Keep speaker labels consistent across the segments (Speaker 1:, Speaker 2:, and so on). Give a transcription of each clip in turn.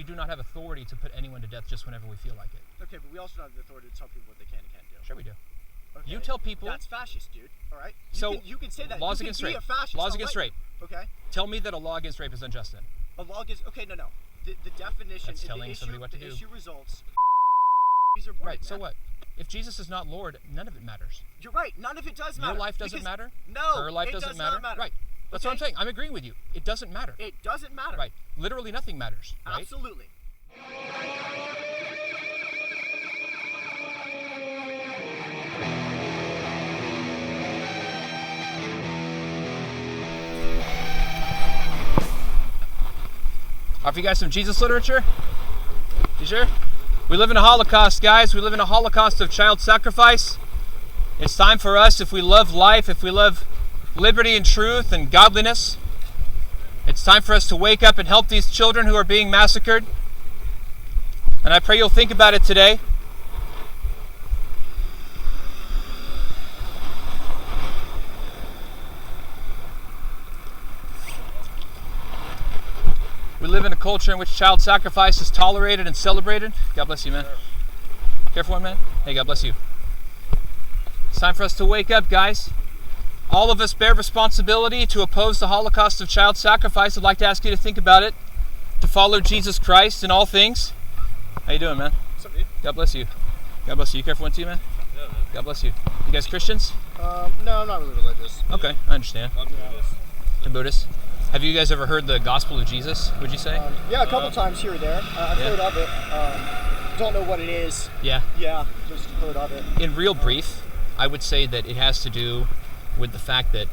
Speaker 1: do not have authority to put anyone to death just whenever we feel like it.
Speaker 2: Okay, but we also don't have the authority to tell people what they can and can't do.
Speaker 1: Sure we do.
Speaker 2: Okay.
Speaker 1: You tell people...
Speaker 2: That's fascist, dude. All right? You can say that.
Speaker 1: Laws
Speaker 2: you
Speaker 1: against
Speaker 2: can be
Speaker 1: rape.
Speaker 2: A fascist.
Speaker 1: Laws against rape.
Speaker 2: Okay.
Speaker 1: Tell me that a law against rape is unjust then.
Speaker 2: A law against... Okay, no. The definition...
Speaker 1: That's telling somebody what to do.
Speaker 2: The issue results... These are boring,
Speaker 1: right,
Speaker 2: man.
Speaker 1: so what? If Jesus is not Lord, none of it matters.
Speaker 2: You're right. None of it does matter.
Speaker 1: Your life doesn't matter?
Speaker 2: No,
Speaker 1: her life doesn't matter? Right. That's what I'm saying. I'm agreeing with you. It doesn't matter.
Speaker 2: It doesn't matter.
Speaker 1: Right. Literally nothing matters. Right?
Speaker 2: Absolutely.
Speaker 1: Offer you guys some Jesus literature? You sure? We live in a Holocaust, guys. We live in a Holocaust of child sacrifice. It's time for us, if we love life, if we love liberty and truth and godliness, it's time for us to wake up and help these children who are being massacred. And I pray you'll think about it today. We live in a culture in which child sacrifice is tolerated and celebrated. God bless you, man. Careful one, man. Hey, God bless you. It's time for us to wake up, guys. All of us bear responsibility to oppose the Holocaust of child sacrifice. I'd like to ask you to think about it, to follow Jesus Christ in all things. How you doing, man?
Speaker 2: What's up, dude?
Speaker 1: God bless you. God bless you. You careful one too, man?
Speaker 2: Yeah, man.
Speaker 1: God bless you. You guys Christians?
Speaker 2: No, I'm not really religious.
Speaker 1: Okay, I understand.
Speaker 2: I'm Buddhist.
Speaker 1: You're Buddhist? Have you guys ever heard the gospel of Jesus, would you say?
Speaker 2: Yeah, a couple times here or there. I've heard of it. Don't know what it is.
Speaker 1: Yeah.
Speaker 2: Yeah, just heard of it.
Speaker 1: In real brief, I would say that it has to do with the fact that,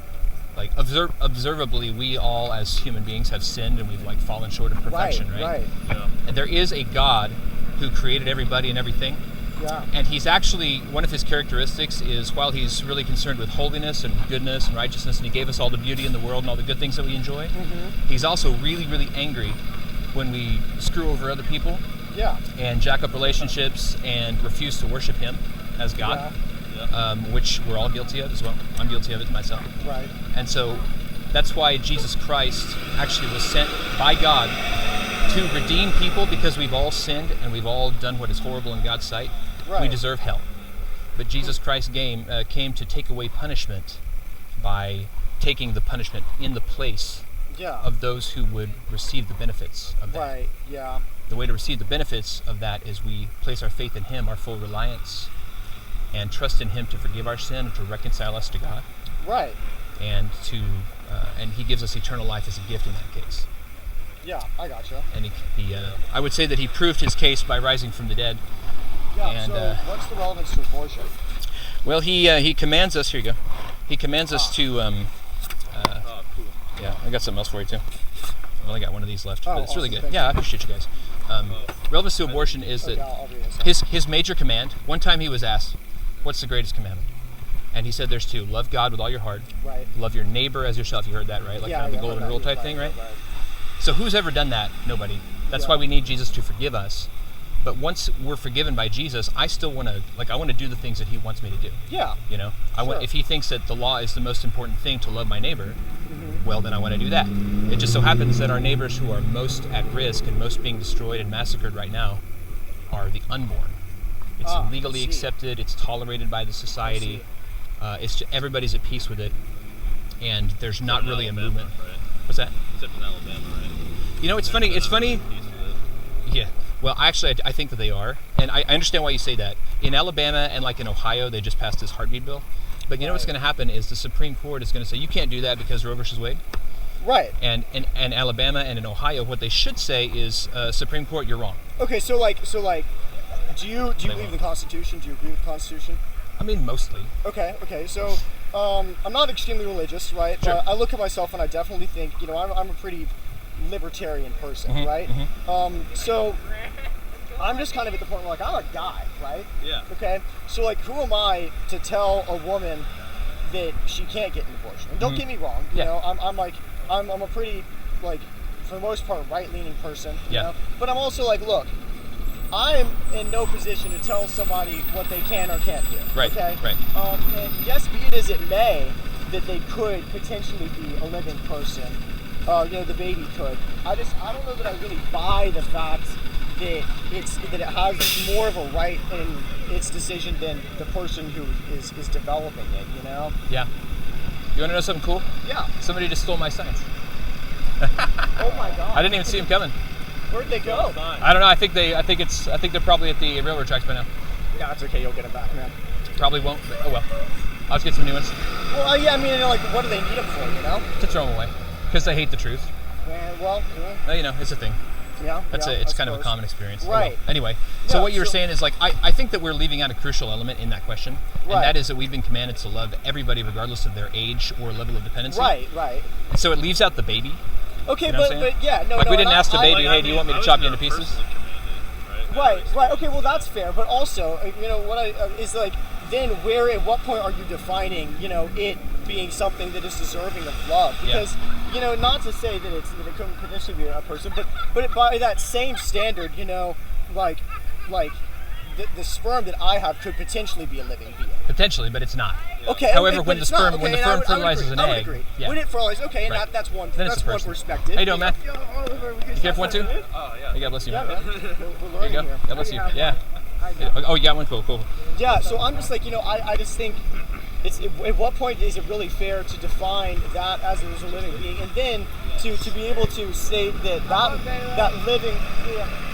Speaker 1: like, observably, we all as human beings have sinned and we've, like, fallen short of perfection, right?
Speaker 2: Yeah.
Speaker 1: And there is a God who created everybody and everything.
Speaker 2: Yeah.
Speaker 1: And he's actually, one of his characteristics is, while he's really concerned with holiness and goodness and righteousness, and he gave us all the beauty in the world and all the good things that we enjoy, he's also really, really angry when we screw over other people.
Speaker 2: Yeah.
Speaker 1: And jack up relationships and refuse to worship him as God. Yeah. Which we're all guilty of as well. I'm guilty of it myself.
Speaker 2: Right.
Speaker 1: And so that's why Jesus Christ actually was sent by God to redeem people, because we've all sinned and we've all done what is horrible in God's sight. Right. We deserve hell. But Jesus Christ came to take away punishment by taking the punishment in the place of those who would receive the benefits of that.
Speaker 2: Right, yeah.
Speaker 1: The way to receive the benefits of that is we place our faith in him, our full reliance, and trust in him to forgive our sin and to reconcile us to God.
Speaker 2: Right.
Speaker 1: And and he gives us eternal life as a gift in that case.
Speaker 2: Yeah, I gotcha.
Speaker 1: And I would say that he proved his case by rising from the dead.
Speaker 2: Yeah,
Speaker 1: and,
Speaker 2: so what's the relevance to abortion?
Speaker 1: Well, he commands us, here you go, he commands us to,
Speaker 2: cool.
Speaker 1: Yeah, I got something else for you too. I only got one of these left, but it's really good.
Speaker 2: Thank
Speaker 1: you. I appreciate you guys. Relevance to abortion is that his major command, one time he was asked, what's the greatest commandment? And he said there's two. Love God with all your heart. Right. Love your neighbor as yourself. You heard that, right? Like kind of the golden rule type thing, right? So who's ever done that? Nobody. That's why we need Jesus to forgive us. But once we're forgiven by Jesus, I still want to do the things that he wants me to do. Yeah. You know, if he thinks that the law is the most important thing to love my neighbor, well, then I want to do that. It just so happens that our neighbors who are most at risk and most being destroyed and massacred right now are the unborn. It's legally accepted. It's tolerated by the society. Everybody's at peace with it, and there's not really a movement. Right? What's that?
Speaker 3: Except in Alabama, right?
Speaker 1: You know, it's funny. It's funny. Yeah. Well, actually, I think that they are, and I understand why you say that. In Alabama and like in Ohio, they just passed this heartbeat bill. But you know what's going to happen is the Supreme Court is going to say you can't do that because Roe versus Wade.
Speaker 2: Right.
Speaker 1: And in Alabama and in Ohio, what they should say is, Supreme Court, you're wrong.
Speaker 2: Okay, so do you believe in the Constitution? Do you agree with the Constitution?
Speaker 1: I mean, mostly. Okay.
Speaker 2: So, I'm not extremely religious, right?
Speaker 1: Sure.
Speaker 2: I look at myself and I definitely think, I'm a pretty libertarian person, right? So, I'm just kind of at the point where, I'm a guy, right? Yeah. Okay? So, who am I to tell a woman that she can't get an abortion? And don't get me wrong, you know, I'm a pretty, for the most part, right-leaning person, you know? But I'm also look, I'm in no position to tell somebody what they can or can't do.
Speaker 1: Right.
Speaker 2: Okay.
Speaker 1: Right.
Speaker 2: And yes, be it as it may, that they could potentially be a living person the baby could. I don't know that I really buy the fact that it has more of a right in its decision than the person who is developing it.
Speaker 1: Yeah. You want to know something cool?
Speaker 2: Yeah.
Speaker 1: Somebody just stole my signs.
Speaker 2: Oh my god.
Speaker 1: I didn't even see them coming.
Speaker 2: Where'd they go?
Speaker 1: I don't know. I think they're probably at the railroad tracks by now.
Speaker 2: Yeah, that's okay. You'll get them back, man.
Speaker 1: Probably won't. But, oh well. I'll just get some new ones.
Speaker 2: Well, yeah. I mean, what do they need them for?
Speaker 1: To throw them away, because they hate the truth.
Speaker 2: Well,
Speaker 1: it's a thing.
Speaker 2: Yeah.
Speaker 1: It's kind of a common experience.
Speaker 2: Right.
Speaker 1: Oh, well. Anyway, so what you were saying is I think that we're leaving out a crucial element in that question, and that is that we've been commanded to love everybody regardless of their age or level of dependency.
Speaker 2: Right.
Speaker 1: And so it leaves out the baby.
Speaker 2: Okay, but yeah, no.
Speaker 1: We didn't ask the baby, hey, do you want me to chop you into pieces?
Speaker 2: Right. Okay, well that's fair, but also, is then at what point are you defining, it being something that is deserving of love? Because, not to say that it couldn't potentially be a person, but by that same standard, the sperm that I have could potentially be a living being.
Speaker 1: Potentially, but it's not.
Speaker 2: Okay.
Speaker 1: However, when the sperm fertilizes an egg,
Speaker 2: when it fertilizes, okay, and that's one perspective.
Speaker 1: How you doing, man?
Speaker 2: You
Speaker 1: have one too?
Speaker 3: Oh yeah.
Speaker 1: God bless you,
Speaker 2: man.
Speaker 1: man.
Speaker 2: We're
Speaker 1: There you go.
Speaker 2: here.
Speaker 1: God bless you. Yeah. Oh, you got one. Cool.
Speaker 2: Yeah. So I'm just I just think at what point is it really fair to define that as a living being, and then to be able to state that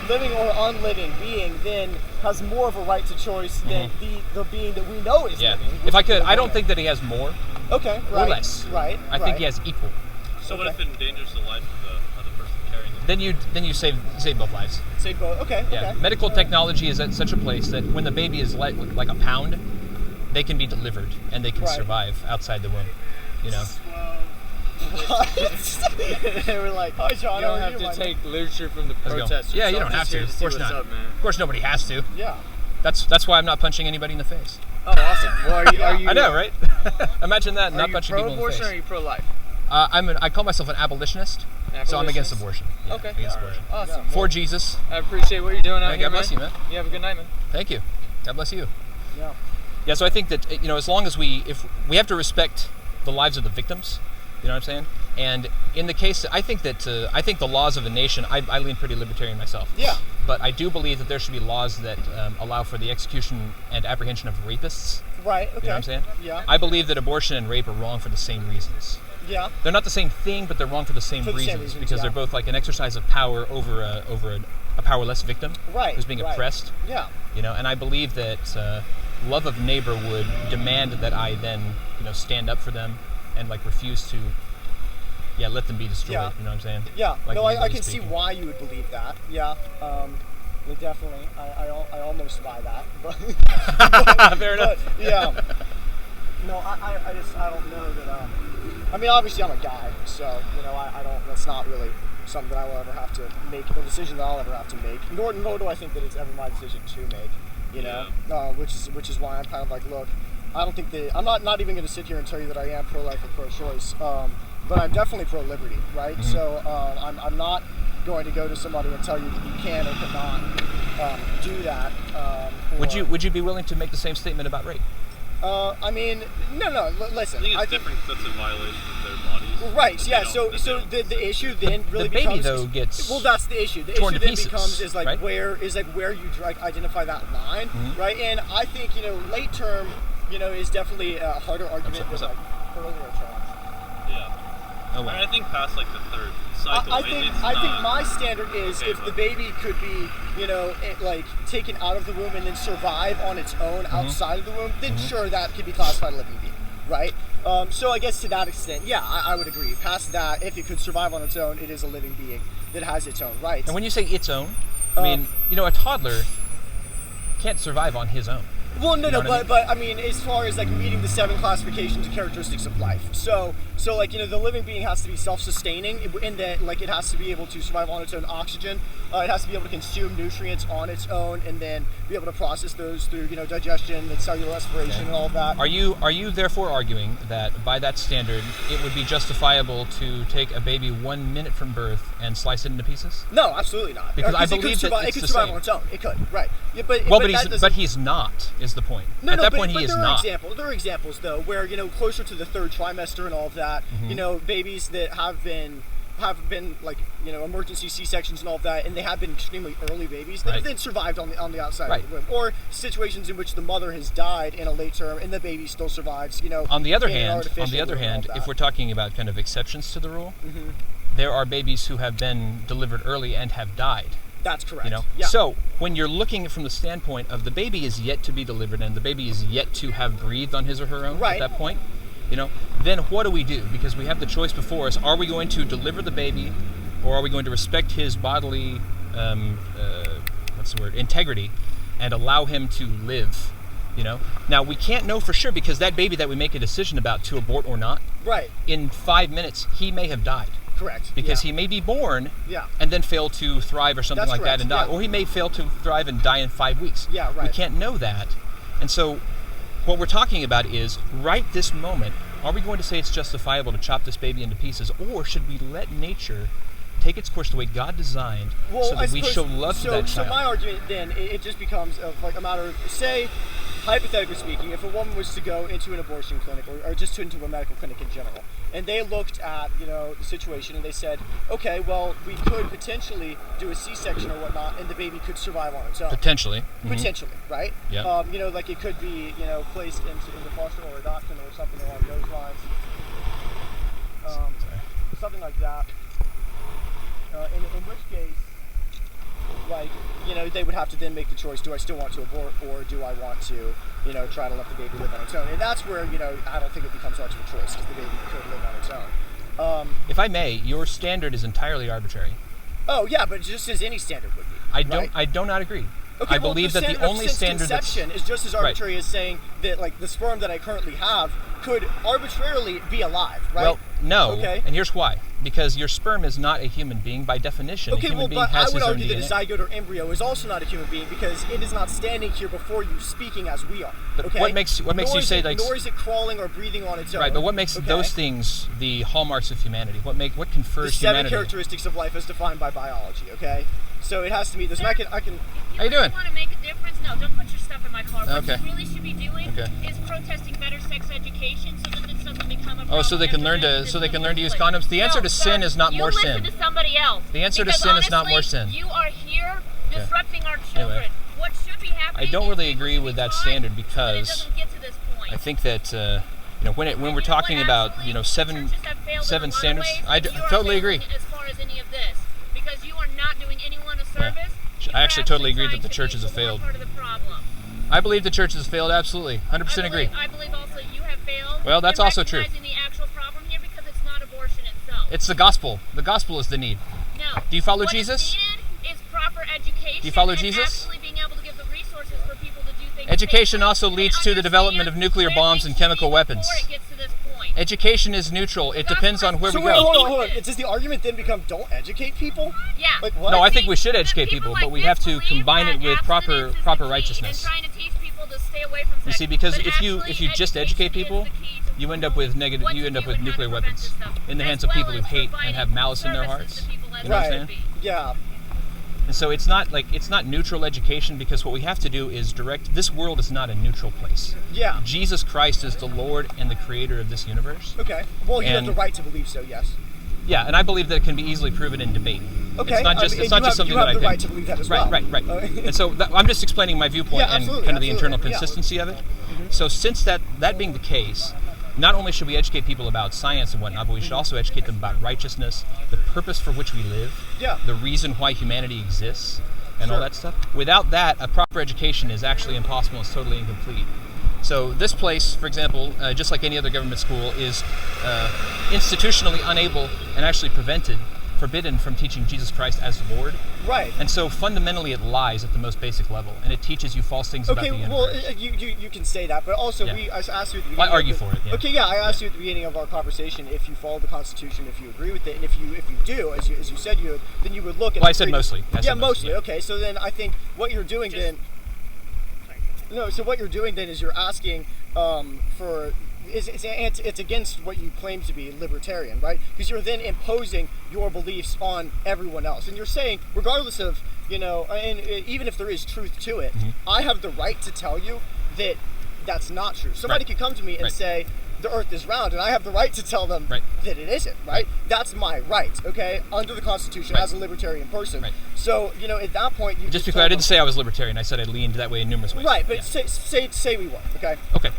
Speaker 2: living or unliving being then has more of a right to choice than the being that we know is living.
Speaker 1: If I could, I don't think that he has more.
Speaker 2: Okay, right.
Speaker 1: Or less.
Speaker 2: Right.
Speaker 1: I think he has equal.
Speaker 3: So what if it endangers the life of the other person carrying them?
Speaker 1: Then you save both lives.
Speaker 2: Save both. Okay.
Speaker 1: Yeah. Okay. Medical technology is at such a place that when the baby is like a pound, they can be delivered and they can survive outside the womb.
Speaker 2: They were like, "Hi, John.
Speaker 4: You don't have to take literature from the protesters.
Speaker 1: Yeah, you don't have to. Of course not. Of course, nobody has to.
Speaker 2: Yeah.
Speaker 1: That's why I'm not punching anybody in the face.
Speaker 4: Oh, awesome. Well, are you?
Speaker 1: I know, right? Imagine that, not punching people in the face.
Speaker 4: Are you pro-abortion or are you pro-life?
Speaker 1: I call myself an abolitionist, so I'm against abortion. Yeah,
Speaker 4: okay.
Speaker 1: Against abortion.
Speaker 4: Awesome.
Speaker 1: For Jesus.
Speaker 4: I appreciate what you're doing out here,
Speaker 1: God bless you, man.
Speaker 4: You have a good night, man.
Speaker 1: Thank you. God bless you.
Speaker 2: Yeah.
Speaker 1: Yeah, so I think that, as long as if we have to respect the lives of the victims, you know what I'm saying? And in the case, I think the laws of a nation, I lean pretty libertarian myself.
Speaker 2: Yeah.
Speaker 1: But I do believe that there should be laws that allow for the execution and apprehension of rapists.
Speaker 2: Right, okay.
Speaker 1: You know what I'm saying?
Speaker 2: Yeah.
Speaker 1: I believe that abortion and rape are wrong for the same reasons.
Speaker 2: Yeah.
Speaker 1: They're not the same thing, but they're wrong for the same reasons because they're both like an exercise of power over a powerless victim who's being oppressed.
Speaker 2: Yeah.
Speaker 1: And I believe that love of neighbor would demand that I then, stand up for them and refuse to let them be destroyed.
Speaker 2: Yeah.
Speaker 1: You know what I'm saying?
Speaker 2: Yeah. I can
Speaker 1: speaking.
Speaker 2: see why you would believe that. Yeah. Definitely. I almost buy that. But
Speaker 1: fair enough.
Speaker 2: But, yeah. No, I don't know that. Obviously I'm a guy, so I don't. That's not really something that I will ever have to make, a decision that I'll ever have to make. Nor do I think that it's ever my decision to make. Which is why I'm kind of like, look, I don't think that I'm not even going to sit here and tell you that I am pro-life or pro-choice, but I'm definitely pro-liberty, right? Mm-hmm. So I'm not going to go to somebody and tell you that you can or cannot do that.
Speaker 1: Would you be willing to make the same statement about rape?
Speaker 2: No. Listen,
Speaker 3: I think it's different because it's a violation of their bodies.
Speaker 2: Right. Yeah. So the issue then really
Speaker 1: the baby
Speaker 2: becomes,
Speaker 1: though gets
Speaker 2: that's the issue. The
Speaker 1: torn
Speaker 2: issue
Speaker 1: to
Speaker 2: then
Speaker 1: pieces,
Speaker 2: becomes is
Speaker 1: right?
Speaker 2: where you identify that line, mm-hmm. right? And I think late term is definitely a harder argument than earlier term.
Speaker 3: Yeah.
Speaker 1: Oh, wow.
Speaker 3: I think past the third cycle,
Speaker 2: I think my standard is if the baby could be taken out of the womb and then survive on its own mm-hmm. outside of the womb, then mm-hmm. sure, that could be classified a living being, right? So I guess to that extent, yeah, I would agree. Past that, if it could survive on its own, it is a living being that has its own rights.
Speaker 1: And when you say its own, I mean, a toddler can't survive on his own.
Speaker 2: Well, but as far as meeting the 7 classifications and characteristics of life, so the living being has to be self-sustaining in that it has to be able to survive on its own oxygen. It has to be able to consume nutrients on its own and then be able to process those through digestion and cellular respiration and all of that.
Speaker 1: Are you therefore arguing that by that standard it would be justifiable to take a baby 1 minute from birth and slice it into pieces?
Speaker 2: No, absolutely not.
Speaker 1: Because I believe
Speaker 2: it could survive on its own. It could, right? Yeah,
Speaker 1: but he's not. Is the point? At that point, he is not.
Speaker 2: There are examples though where closer to the 3rd trimester and all of that, mm-hmm. Babies that have been have been like, emergency C-sections and all of that, and they have been extremely early babies that have then survived on the outside of the womb, or situations in which the mother has died in a late term and the baby still survives.
Speaker 1: On the other hand, if we're talking about kind of exceptions to the rule, there are babies who have been delivered early and have died.
Speaker 2: That's correct.
Speaker 1: Yeah. So when you're looking from the standpoint of the baby is yet to be delivered and the baby is yet to have breathed on his or her own at that point, then what do we do? Because we have the choice before us. Are we going to deliver the baby, or are we going to respect his bodily integrity and allow him to live? Now we can't know for sure, because that baby that we make a decision about to abort or not, in 5 minutes he may have died.
Speaker 2: Correct.
Speaker 1: Because he may be born and then fail to thrive or something like that and die. Or he may fail to thrive and die in 5 weeks.
Speaker 2: Yeah, right.
Speaker 1: We can't know that. And so what we're talking about is, right this moment, are we going to say it's justifiable to chop this baby into pieces, or should we let nature take its course the way God designed, so that we show love to that child?
Speaker 2: So my argument then, it just becomes like a matter of, say, hypothetically speaking, if a woman was to go into an abortion clinic or just into a medical clinic in general, and they looked at the situation and they said, okay, well, we could potentially do a C-section or whatnot, and the baby could survive on its own.
Speaker 1: Potentially,
Speaker 2: right?
Speaker 1: Yeah.
Speaker 2: Like it could be placed into foster or adoption or something along those lines. Something like that. In which case, they would have to then make the choice: do I still want to abort, or do I want to, try to let the baby live on its own? And that's where, I don't think it becomes much of a choice, because the baby could live on its own.
Speaker 1: If I may, your standard is entirely arbitrary.
Speaker 2: Oh yeah, but just as any standard would be.
Speaker 1: I do not agree.
Speaker 2: Okay,
Speaker 1: I believe that the only standard
Speaker 2: conception is just as arbitrary as saying that, like, the sperm that I currently have could arbitrarily be alive, right?
Speaker 1: Well, no.
Speaker 2: Okay.
Speaker 1: And here's why. Because your sperm is not a human being by definition.
Speaker 2: Okay,
Speaker 1: a human being
Speaker 2: but
Speaker 1: has
Speaker 2: I would
Speaker 1: his own
Speaker 2: argue
Speaker 1: DNA.
Speaker 2: that a zygote or embryo is also not a human being, because it is not standing here before you speaking as we are.
Speaker 1: But
Speaker 2: okay?
Speaker 1: what makes you say, like,
Speaker 2: nor is it crawling or breathing on its own.
Speaker 1: Right, but what makes those things the hallmarks of humanity? What confers
Speaker 2: the
Speaker 1: humanity?
Speaker 2: 7 characteristics of life as defined by biology, okay? So it has to meet this. I can.
Speaker 1: How you
Speaker 5: really
Speaker 1: doing?
Speaker 5: Want to make a difference? No, don't put your stuff in my car. What
Speaker 1: Okay.
Speaker 5: you really should be doing is protesting better sex education, so that this doesn't become a problem.
Speaker 1: Oh, so they can learn to use condoms. The answer to sin is not more sin.
Speaker 5: You listen to somebody else.
Speaker 1: The answer to sin is not more sin.
Speaker 5: You are here disrupting our children.
Speaker 1: Anyway.
Speaker 5: What should be happening?
Speaker 1: I don't really agree with that standard,
Speaker 5: but it
Speaker 1: because
Speaker 5: doesn't get to this point.
Speaker 1: I think that when we're talking about seven standards, I totally agree.
Speaker 5: As far as any of this, because you are not doing anyone a service.
Speaker 1: I actually totally agree that the churches have failed.
Speaker 5: Part of the problem.
Speaker 1: I believe the church has failed, absolutely. 100% agree.
Speaker 5: I believe also you have failed.
Speaker 1: Well, that's also true.
Speaker 5: Recognizing the actual problem here, because it's not abortion itself.
Speaker 1: It's the gospel. The gospel is the need.
Speaker 5: No.
Speaker 1: Do you follow
Speaker 5: What
Speaker 1: Jesus?
Speaker 5: Is needed is proper education.
Speaker 1: Do you follow
Speaker 5: and
Speaker 1: Jesus?
Speaker 5: Actually being able to give the resources for people to do things.
Speaker 1: Education also leads to the development of nuclear bombs and chemical weapons.
Speaker 5: Before it gets to this point.
Speaker 1: Education is neutral. It depends on where we
Speaker 2: wait,
Speaker 1: go.
Speaker 2: hold on. Does the argument then become, don't educate people?
Speaker 5: Yeah.
Speaker 2: Like, what?
Speaker 1: No, I think we should educate people, but we have to combine it with proper righteousness.
Speaker 5: And trying to teach people to stay away from sex.
Speaker 1: You see, because
Speaker 5: But
Speaker 1: if you
Speaker 5: actually,
Speaker 1: just educate people,
Speaker 5: education is the key to
Speaker 1: you end up with nuclear weapons in the hands of people who hate and have malice in their hearts. You know what I'm saying?
Speaker 2: Yeah.
Speaker 1: And so it's not neutral education, because what we have to do is direct. This world is not a neutral place.
Speaker 2: Yeah.
Speaker 1: Jesus Christ is the Lord and the creator of this universe.
Speaker 2: Okay. Well, you have the right to believe so, yes.
Speaker 1: Yeah, and I believe that it can be easily proven in debate.
Speaker 2: Okay.
Speaker 1: It's not just something that I think.
Speaker 2: You have the right to believe that as well.
Speaker 1: Right. And so I'm just explaining my viewpoint and kind of the internal consistency of it.
Speaker 2: Mm-hmm.
Speaker 1: So since that being the case, not only should we educate people about science and whatnot, but we should also educate them about righteousness, the purpose for which we live, the reason why humanity exists, and all that stuff. Without that, a proper education is actually impossible. It's totally incomplete. So this place, for example, just like any other government school, is institutionally unable and actually forbidden from teaching Jesus Christ as Lord.
Speaker 2: Right.
Speaker 1: And so fundamentally it lies at the most basic level, and it teaches you false things about the universe.
Speaker 2: Okay, well, you can say that, but also I asked you at the beginning.
Speaker 1: Well, I argue for it. Yeah.
Speaker 2: Okay, I asked you at the beginning of our conversation if you follow the Constitution, if you agree with it, and if you do, as you said you would, then you would look at.
Speaker 1: Well, I said mostly.
Speaker 2: Mostly. Okay, so then I think what you're doing So what you're doing then is you're asking for. It's against what you claim to be libertarian, right? Because you're then imposing your beliefs on everyone else, and you're saying, regardless of and even if there is truth to it, I have the right to tell you that that's not true. Somebody could come to me and say, the earth is round, and I have the right to tell them
Speaker 1: Right.
Speaker 2: that it isn't, right? That's my right, okay, under the Constitution
Speaker 1: Right.
Speaker 2: as a libertarian person.
Speaker 1: Right.
Speaker 2: So, at that point, you
Speaker 1: Just to be clear, I didn't say I was libertarian. I said I leaned that way in numerous ways.
Speaker 2: Right, but
Speaker 1: Yeah.
Speaker 2: say we were, okay?
Speaker 1: Okay.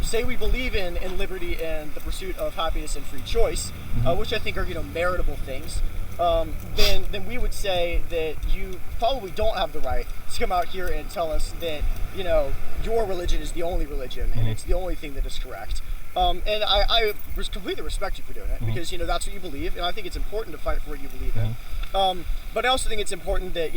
Speaker 2: Say we believe in liberty and the pursuit of happiness and free choice, which I think are meritable things. Then we would say that you probably don't have the right to come out here and tell us that your religion is the only religion and it's the only thing that is correct. And I completely respect you for doing it because that's what you believe, and I think it's important to fight for what you believe in. But I also think it's important that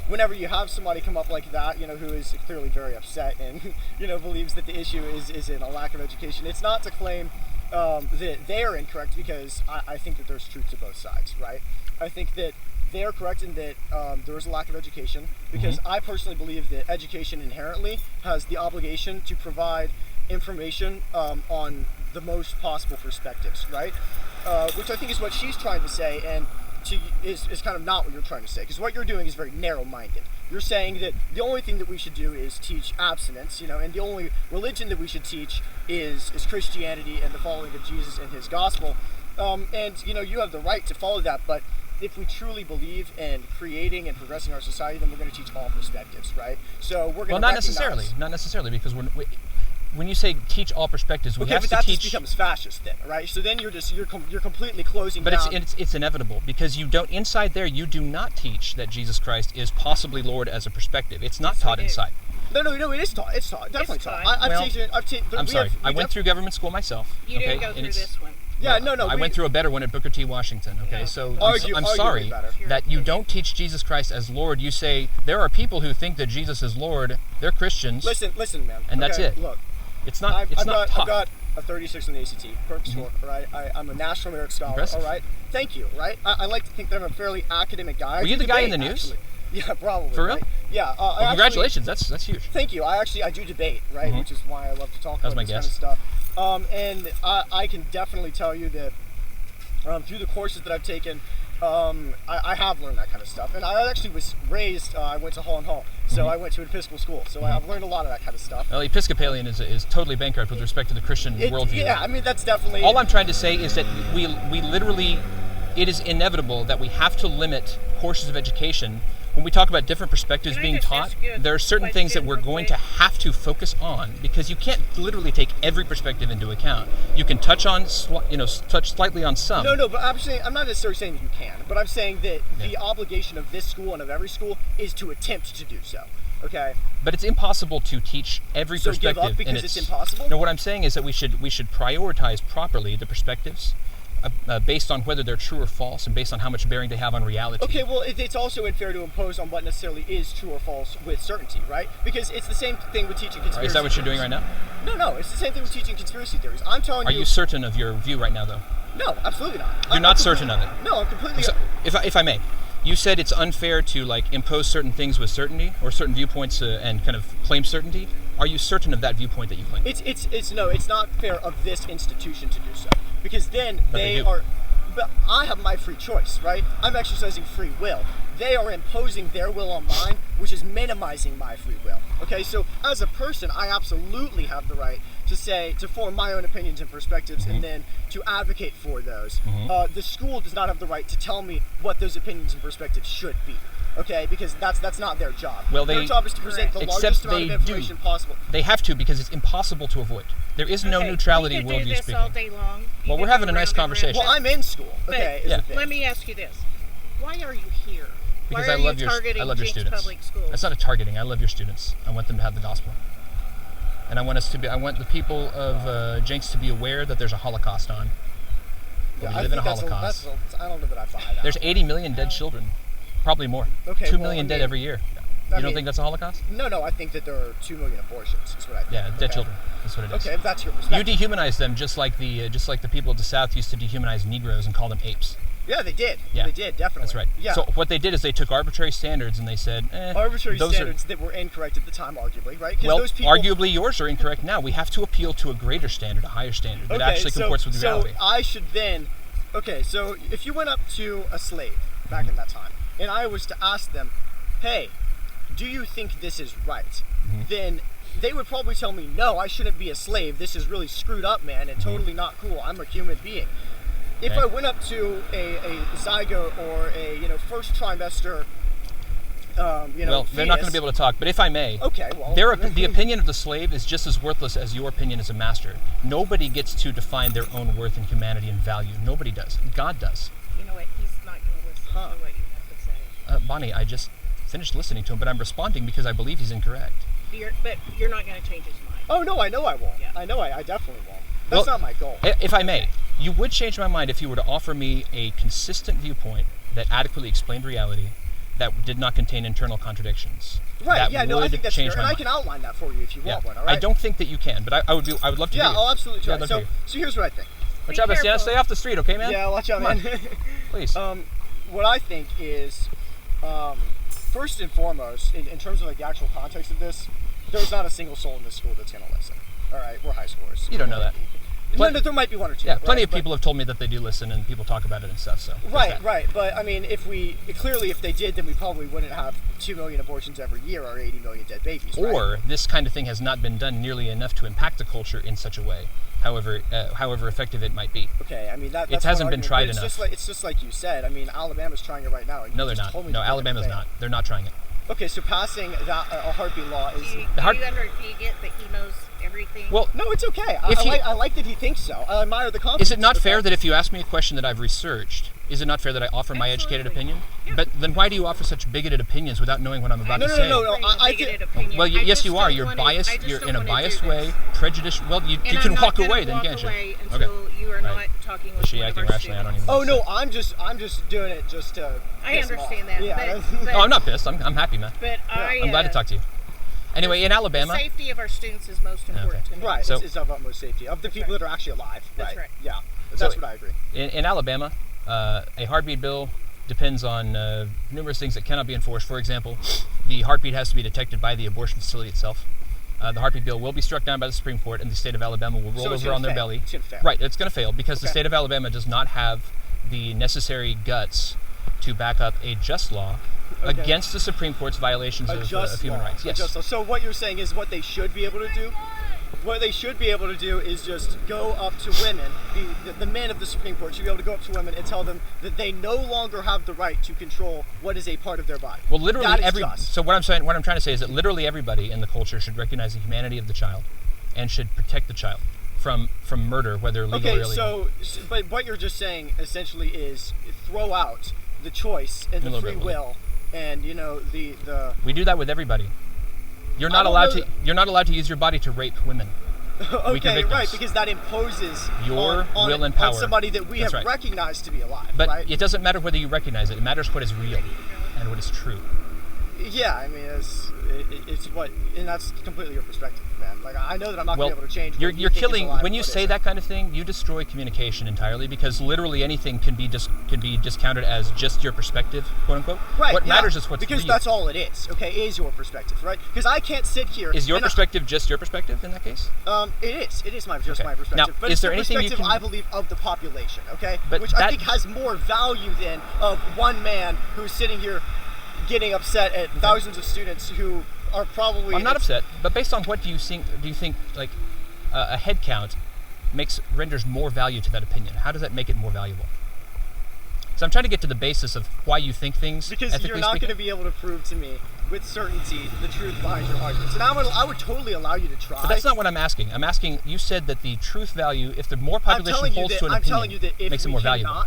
Speaker 2: whenever you have somebody come up like that, who is clearly very upset and believes that the issue is in a lack of education, it's not to claim that they are incorrect, because I think that there's truth to both sides, right? I think that they are correct in that there is a lack of education, because I personally believe that education inherently has the obligation to provide information on the most possible perspectives, right? Which I think is what she's trying to say, and is kind of not what you're trying to say, because what you're doing is very narrow-minded. You're saying that the only thing that we should do is teach abstinence, and the only religion that we should teach is Christianity and the following of Jesus and his gospel. And you have the right to follow that, but if we truly believe in creating and progressing our society, then we're going to teach all perspectives, right? So we're going to
Speaker 1: not necessarily, because when you say teach all perspectives, we have to teach.
Speaker 2: Okay, but that just becomes fascist then, right? So then you're completely closing down.
Speaker 1: But it's inevitable, because you do not teach that Jesus Christ is possibly Lord as a perspective. It's not taught inside.
Speaker 2: No, it is taught. It's taught. Definitely taught.
Speaker 1: I'm sorry. I went through government school myself.
Speaker 5: You didn't go through this one.
Speaker 2: Yeah,
Speaker 1: I went through a better one at Booker T. Washington, okay? So I'm
Speaker 2: Arguably
Speaker 1: sorry
Speaker 2: better.
Speaker 1: that you don't teach Jesus Christ as Lord. You say, there are people who think that Jesus is Lord. They're Christians.
Speaker 2: Listen, man.
Speaker 1: And that's it.
Speaker 2: Look.
Speaker 1: It's not taught.
Speaker 2: I've got a 36 on the ACT, perfect score, right? I'm a National Merit Scholar,
Speaker 1: Impressive.
Speaker 2: all right? Thank you, right? I like to think that I'm a fairly academic guy.
Speaker 1: Were you the guy in the news?
Speaker 2: Actually. Yeah, probably.
Speaker 1: For real?
Speaker 2: Right? Yeah.
Speaker 1: Well, congratulations. That's huge.
Speaker 2: Thank you. I do debate, right? Which is why I love to talk about
Speaker 1: my
Speaker 2: this
Speaker 1: guess.
Speaker 2: kind of stuff. And I can definitely tell you that through the courses that I've taken, I have learned that kind of stuff. And I actually was raised, I went to Hall & Hall, so I went to an Episcopal school, so I've learned a lot of that kind of stuff.
Speaker 1: Well, Episcopalian is totally bankrupt with respect to the Christian worldview.
Speaker 2: Yeah, I mean, that's definitely...
Speaker 1: All I'm trying to say is that we literally, it is inevitable that we have to limit courses of education. When we talk about different perspectives
Speaker 5: Can I
Speaker 1: being
Speaker 5: just
Speaker 1: taught,
Speaker 5: ask you a
Speaker 1: there are certain things that we're
Speaker 5: question
Speaker 1: going
Speaker 5: real
Speaker 1: to have to focus on, because you can't literally take every perspective into account. You can touch slightly on some.
Speaker 2: No, but I'm not necessarily saying that you can, but I'm saying that the obligation of this school and of every school is to attempt to do so. Okay.
Speaker 1: But it's impossible to teach every
Speaker 2: So
Speaker 1: perspective.
Speaker 2: give up because
Speaker 1: and
Speaker 2: it's impossible?
Speaker 1: No, what I'm saying is that we should prioritize properly the perspectives based on whether they're true or false, and based on how much bearing they have on reality.
Speaker 2: Okay, well, it's also unfair to impose on what necessarily is true or false with certainty, right? Because it's the same thing with teaching conspiracy
Speaker 1: Is that what you're doing right now?
Speaker 2: No, it's the same thing with teaching conspiracy theories. I'm telling you...
Speaker 1: Are you certain of your view right now, though?
Speaker 2: No, absolutely not.
Speaker 1: You're not certain of it?
Speaker 2: No, I'm completely...
Speaker 1: So, if I may, you said it's unfair to impose certain things with certainty, or certain viewpoints and kind of claim certainty. Are you certain of that viewpoint that you claim?
Speaker 2: It's not fair of this institution to do so, because then
Speaker 1: they
Speaker 2: are... But I have my free choice, right? I'm exercising free will. They are imposing their will on mine, which is minimizing my free will. Okay, so as a person, I absolutely have the right to form my own opinions and perspectives, and then to advocate for those. The school does not have the right to tell me what those opinions and perspectives should be. Okay, because that's not their job.
Speaker 1: Well,
Speaker 2: their job is to present the largest amount of information possible.
Speaker 1: They have to, because it's impossible to avoid. There is no neutrality
Speaker 5: we could
Speaker 1: worldview
Speaker 5: do this
Speaker 1: speaking.
Speaker 5: all day long.
Speaker 1: Well, we're having a nice conversation.
Speaker 2: Well, I'm in school. Okay,
Speaker 5: Let me ask you this: why are you here?
Speaker 1: Because
Speaker 5: Why
Speaker 1: I
Speaker 5: are
Speaker 1: love
Speaker 5: you
Speaker 1: your
Speaker 5: targeting Jenks
Speaker 1: students.
Speaker 5: Public Schools?
Speaker 1: That's not a targeting. I love your students. I want them to have the gospel, and I want the people of Jenks to be aware that there's a Holocaust on. We live in a Holocaust.
Speaker 2: I don't know that I buy that.
Speaker 1: There's 80 million dead children, probably more.
Speaker 2: Okay,
Speaker 1: 2 million dead every year. You don't think that's a Holocaust?
Speaker 2: No, I think that there are 2 million abortions. Is what I think.
Speaker 1: Yeah, dead children. That's what it is.
Speaker 2: Okay, if that's your perspective.
Speaker 1: You dehumanize them just like the people of the South used to dehumanize Negroes and call them apes.
Speaker 2: Yeah, they did.
Speaker 1: Yeah.
Speaker 2: They did, definitely.
Speaker 1: That's right.
Speaker 2: Yeah.
Speaker 1: So what they did is they took arbitrary standards and they said,
Speaker 2: arbitrary standards that were incorrect at the time, arguably, right?
Speaker 1: Well,
Speaker 2: those people...
Speaker 1: arguably yours are incorrect now. We have to appeal to a greater standard, a higher standard that actually comports with reality.
Speaker 2: So I should then... Okay, so if you went up to a slave back in that time, and I was to ask them, hey, do you think this is right? Then they would probably tell me, no, I shouldn't be a slave. This is really screwed up, man, and totally not cool. I'm a human being. If I went up to a zygote or a first trimester,
Speaker 1: well, they're not going to be able to talk. But if I may, the opinion of the slave is just as worthless as your opinion as a master. Nobody gets to define their own worth and humanity and value. Nobody does. God does.
Speaker 5: You know what? He's not going to listen to what you have to say.
Speaker 1: Bonnie, I just finished listening to him, but I'm responding because I believe he's incorrect.
Speaker 5: But you're not going to change his mind.
Speaker 2: Oh no, I know I won't.
Speaker 5: Yeah.
Speaker 2: I know I definitely won't. That's not my goal.
Speaker 1: If I may, you would change my mind if you were to offer me a consistent viewpoint that adequately explained reality, that did not contain internal contradictions.
Speaker 2: Right.
Speaker 1: That
Speaker 2: Yeah. No, I think that's fair, and I
Speaker 1: mind.
Speaker 2: can outline that for you if you want one. All right.
Speaker 1: I don't think that you can, but I would love to.
Speaker 2: Yeah,
Speaker 1: hear
Speaker 2: I'll absolutely try.
Speaker 1: Yeah,
Speaker 2: So here's what I think.
Speaker 1: Watch out, Bastiana. Stay off the street, okay, man?
Speaker 2: Yeah, watch out, man.
Speaker 1: Please.
Speaker 2: What I think is, first and foremost, in terms of like the actual context of this, there's not a single soul in this school that's going to listen. All right, we're high schoolers.
Speaker 1: You don't know that.
Speaker 2: There might be one or two.
Speaker 1: Yeah, plenty
Speaker 2: right?
Speaker 1: of people have told me that they do listen and people talk about it and stuff. So
Speaker 2: Right. But I mean, if they did, then we probably wouldn't have 2 million abortions every year or 80 million dead babies.
Speaker 1: Or this kind of thing has not been done nearly enough to impact the culture in such a way. However effective it might be.
Speaker 2: Okay, I mean that's
Speaker 1: it hasn't been tried
Speaker 2: enough.
Speaker 1: enough.
Speaker 2: It's just like you said. I mean, Alabama's trying it right now.
Speaker 1: No, they're not. No, Alabama's not. They're not trying it.
Speaker 2: Okay, so passing that a heartbeat law is.
Speaker 5: Do you get that he knows everything?
Speaker 1: Well,
Speaker 2: no, it's okay. I like that he thinks so. I admire the confidence.
Speaker 1: Is it not fair that if you ask me a question that I've researched, is it not fair that I offer my educated opinion?
Speaker 5: Yeah.
Speaker 1: But then why do you offer such bigoted opinions without knowing what I'm about to say?
Speaker 2: No.
Speaker 1: Well, yes, you are. You're biased. You're in a biased way, prejudiced. Well, you can walk away then, can't you?
Speaker 5: Until you are not talking with
Speaker 1: Is she
Speaker 5: one of
Speaker 1: acting
Speaker 5: our
Speaker 1: rationally? I don't even.
Speaker 2: Oh no, I'm just doing it just to.
Speaker 5: I understand
Speaker 2: that.
Speaker 5: Yeah.
Speaker 2: But,
Speaker 1: I'm not pissed. I'm happy, man.
Speaker 5: But
Speaker 1: I'm glad to talk to you. Anyway, in Alabama,
Speaker 5: the safety of our students is most important to me.
Speaker 2: Right.
Speaker 1: So,
Speaker 2: it's of utmost safety of the people that are actually alive.
Speaker 5: That's right.
Speaker 2: Yeah. That's what I agree.
Speaker 1: In Alabama, a heartbeat bill depends on numerous things that cannot be enforced. For example, the heartbeat has to be detected by the abortion facility itself. The heartbeat bill will be struck down by the Supreme Court, and the state of Alabama will roll over on their belly.
Speaker 2: It's going to fail.
Speaker 1: Right, it's going to fail because the state of Alabama does not have the necessary guts to back up a just law against the Supreme Court's violations of human rights. Yes.
Speaker 2: So what you're saying is what they should be able to do? What they should be able to do is just go up to women, the men of the Supreme Court should be able to go up to women and tell them that they no longer have the right to control what is a part of their body.
Speaker 1: Well, literally so what I'm trying to say is that literally everybody in the culture should recognize the humanity of the child and should protect the child from murder, whether legal or illegal.
Speaker 2: But what you're just saying essentially is throw out the choice and the free will and the
Speaker 1: We do that with everybody. You're not allowed to use your body to rape women.
Speaker 2: Okay, right, because that imposes
Speaker 1: your will and power
Speaker 2: on somebody that we have recognized to be alive.
Speaker 1: But it doesn't matter whether you recognize it. It matters what is real and what is true.
Speaker 2: Yeah, I mean, it's what, and that's completely your perspective, man. Like, I know that I'm not going to be able to change.
Speaker 1: You're killing when you say that kind of thing. You destroy communication entirely because literally anything can be discounted as just your perspective, quote unquote.
Speaker 2: Right.
Speaker 1: What matters is what's
Speaker 2: because
Speaker 1: real.
Speaker 2: that's all it is. Okay, is your perspective, right? Because I can't sit here.
Speaker 1: Is your perspective just your perspective in that case?
Speaker 2: It is my perspective.
Speaker 1: Now,
Speaker 2: but
Speaker 1: is
Speaker 2: it's
Speaker 1: there
Speaker 2: the
Speaker 1: anything
Speaker 2: perspective
Speaker 1: you can...
Speaker 2: I believe of the population, okay?
Speaker 1: But
Speaker 2: which I think has more value than of one man who's sitting here getting upset at thousands of students who are probably.
Speaker 1: I'm not upset, but based on what do you think like a head count renders more value to that opinion? How does that make it more valuable? So I'm trying to get to the basis of why you think things.
Speaker 2: Because you're not going to be able to prove to me with certainty the truth behind your arguments, and I would totally allow you to try.
Speaker 1: But that's not what I'm asking. I'm asking. You said that the truth value, if the more population holds to an opinion, makes it more valuable.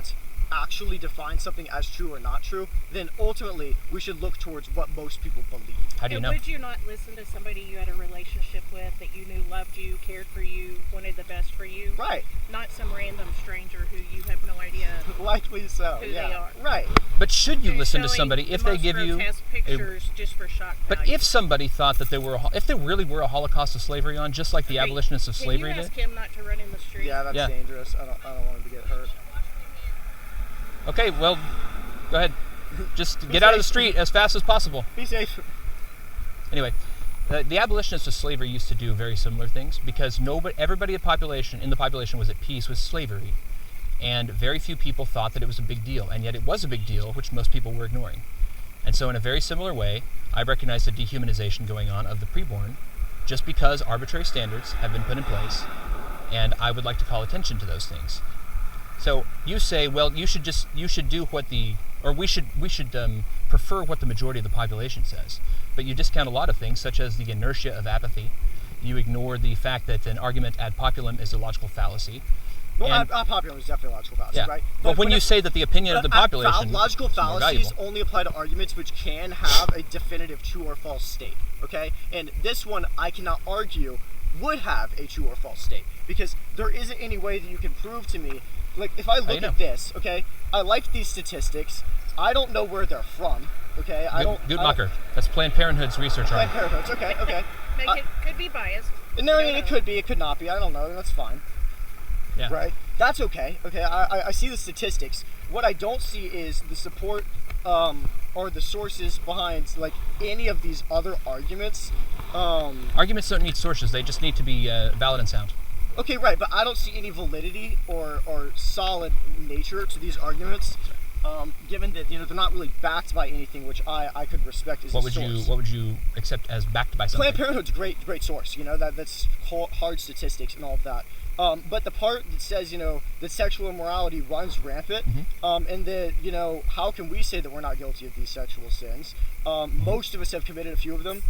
Speaker 2: Actually define something as true or not true, then ultimately we should look towards what most people believe.
Speaker 1: How do you know?
Speaker 5: Would you not listen to somebody you had a relationship with that you knew loved you, cared for you, wanted the best for you?
Speaker 2: Right.
Speaker 5: Not some random stranger who you have no idea
Speaker 2: likely so
Speaker 5: who
Speaker 2: they are.
Speaker 5: Right.
Speaker 1: But should you listen to somebody if they give you
Speaker 5: pictures just for shock value?
Speaker 1: But if somebody thought that if there really were a Holocaust of slavery on, just like the abolitionists of slavery did?
Speaker 5: Can you ask him not to run in the street?
Speaker 2: Yeah, that's dangerous. I don't want him to get hurt.
Speaker 1: Okay, well, go ahead. Just get out of the street as fast as possible.
Speaker 2: Be safe.
Speaker 1: Anyway, the abolitionists of slavery used to do very similar things because everybody in the population was at peace with slavery, and very few people thought that it was a big deal, and yet it was a big deal, which most people were ignoring. And so in a very similar way, I recognize the dehumanization going on of the preborn just because arbitrary standards have been put in place, and I would like to call attention to those things. So you say, well, you should do what we should prefer what the majority of the population says, but you discount a lot of things, such as the inertia of apathy. You ignore the fact that an argument ad populum is a logical fallacy.
Speaker 2: Well, ad populum is definitely a logical fallacy,
Speaker 1: yeah.
Speaker 2: right?
Speaker 1: But when you say that the opinion of the population
Speaker 2: logical
Speaker 1: is more
Speaker 2: fallacies
Speaker 1: valuable.
Speaker 2: only apply to arguments which can have a definitive true or false state, okay? And this one, I cannot argue, would have a true or false state, because there isn't any way that you can prove to me, like, if I look at this, okay, I like these statistics, I don't know where they're from, okay?
Speaker 1: Guttmacher. That's Planned Parenthood's research arm.
Speaker 2: Planned Parenthood's, okay.
Speaker 5: It could be biased.
Speaker 2: No, it could be, it could not be, I don't know, that's fine.
Speaker 1: Yeah.
Speaker 2: Right? That's okay. Okay, I see the statistics. What I don't see is the support or the sources behind like any of these other arguments.
Speaker 1: Arguments don't need sources; they just need to be valid and sound.
Speaker 2: Okay, right, but I don't see any validity or solid nature to these arguments, given that they're not really backed by anything, which I could respect as a source.
Speaker 1: What would you accept as backed by something?
Speaker 2: Planned Parenthood's great source. That's hard statistics and all of that. But the part that says, that sexual immorality runs rampant, and that, how can we say that we're not guilty of these sexual sins? Most of us have committed a few of them.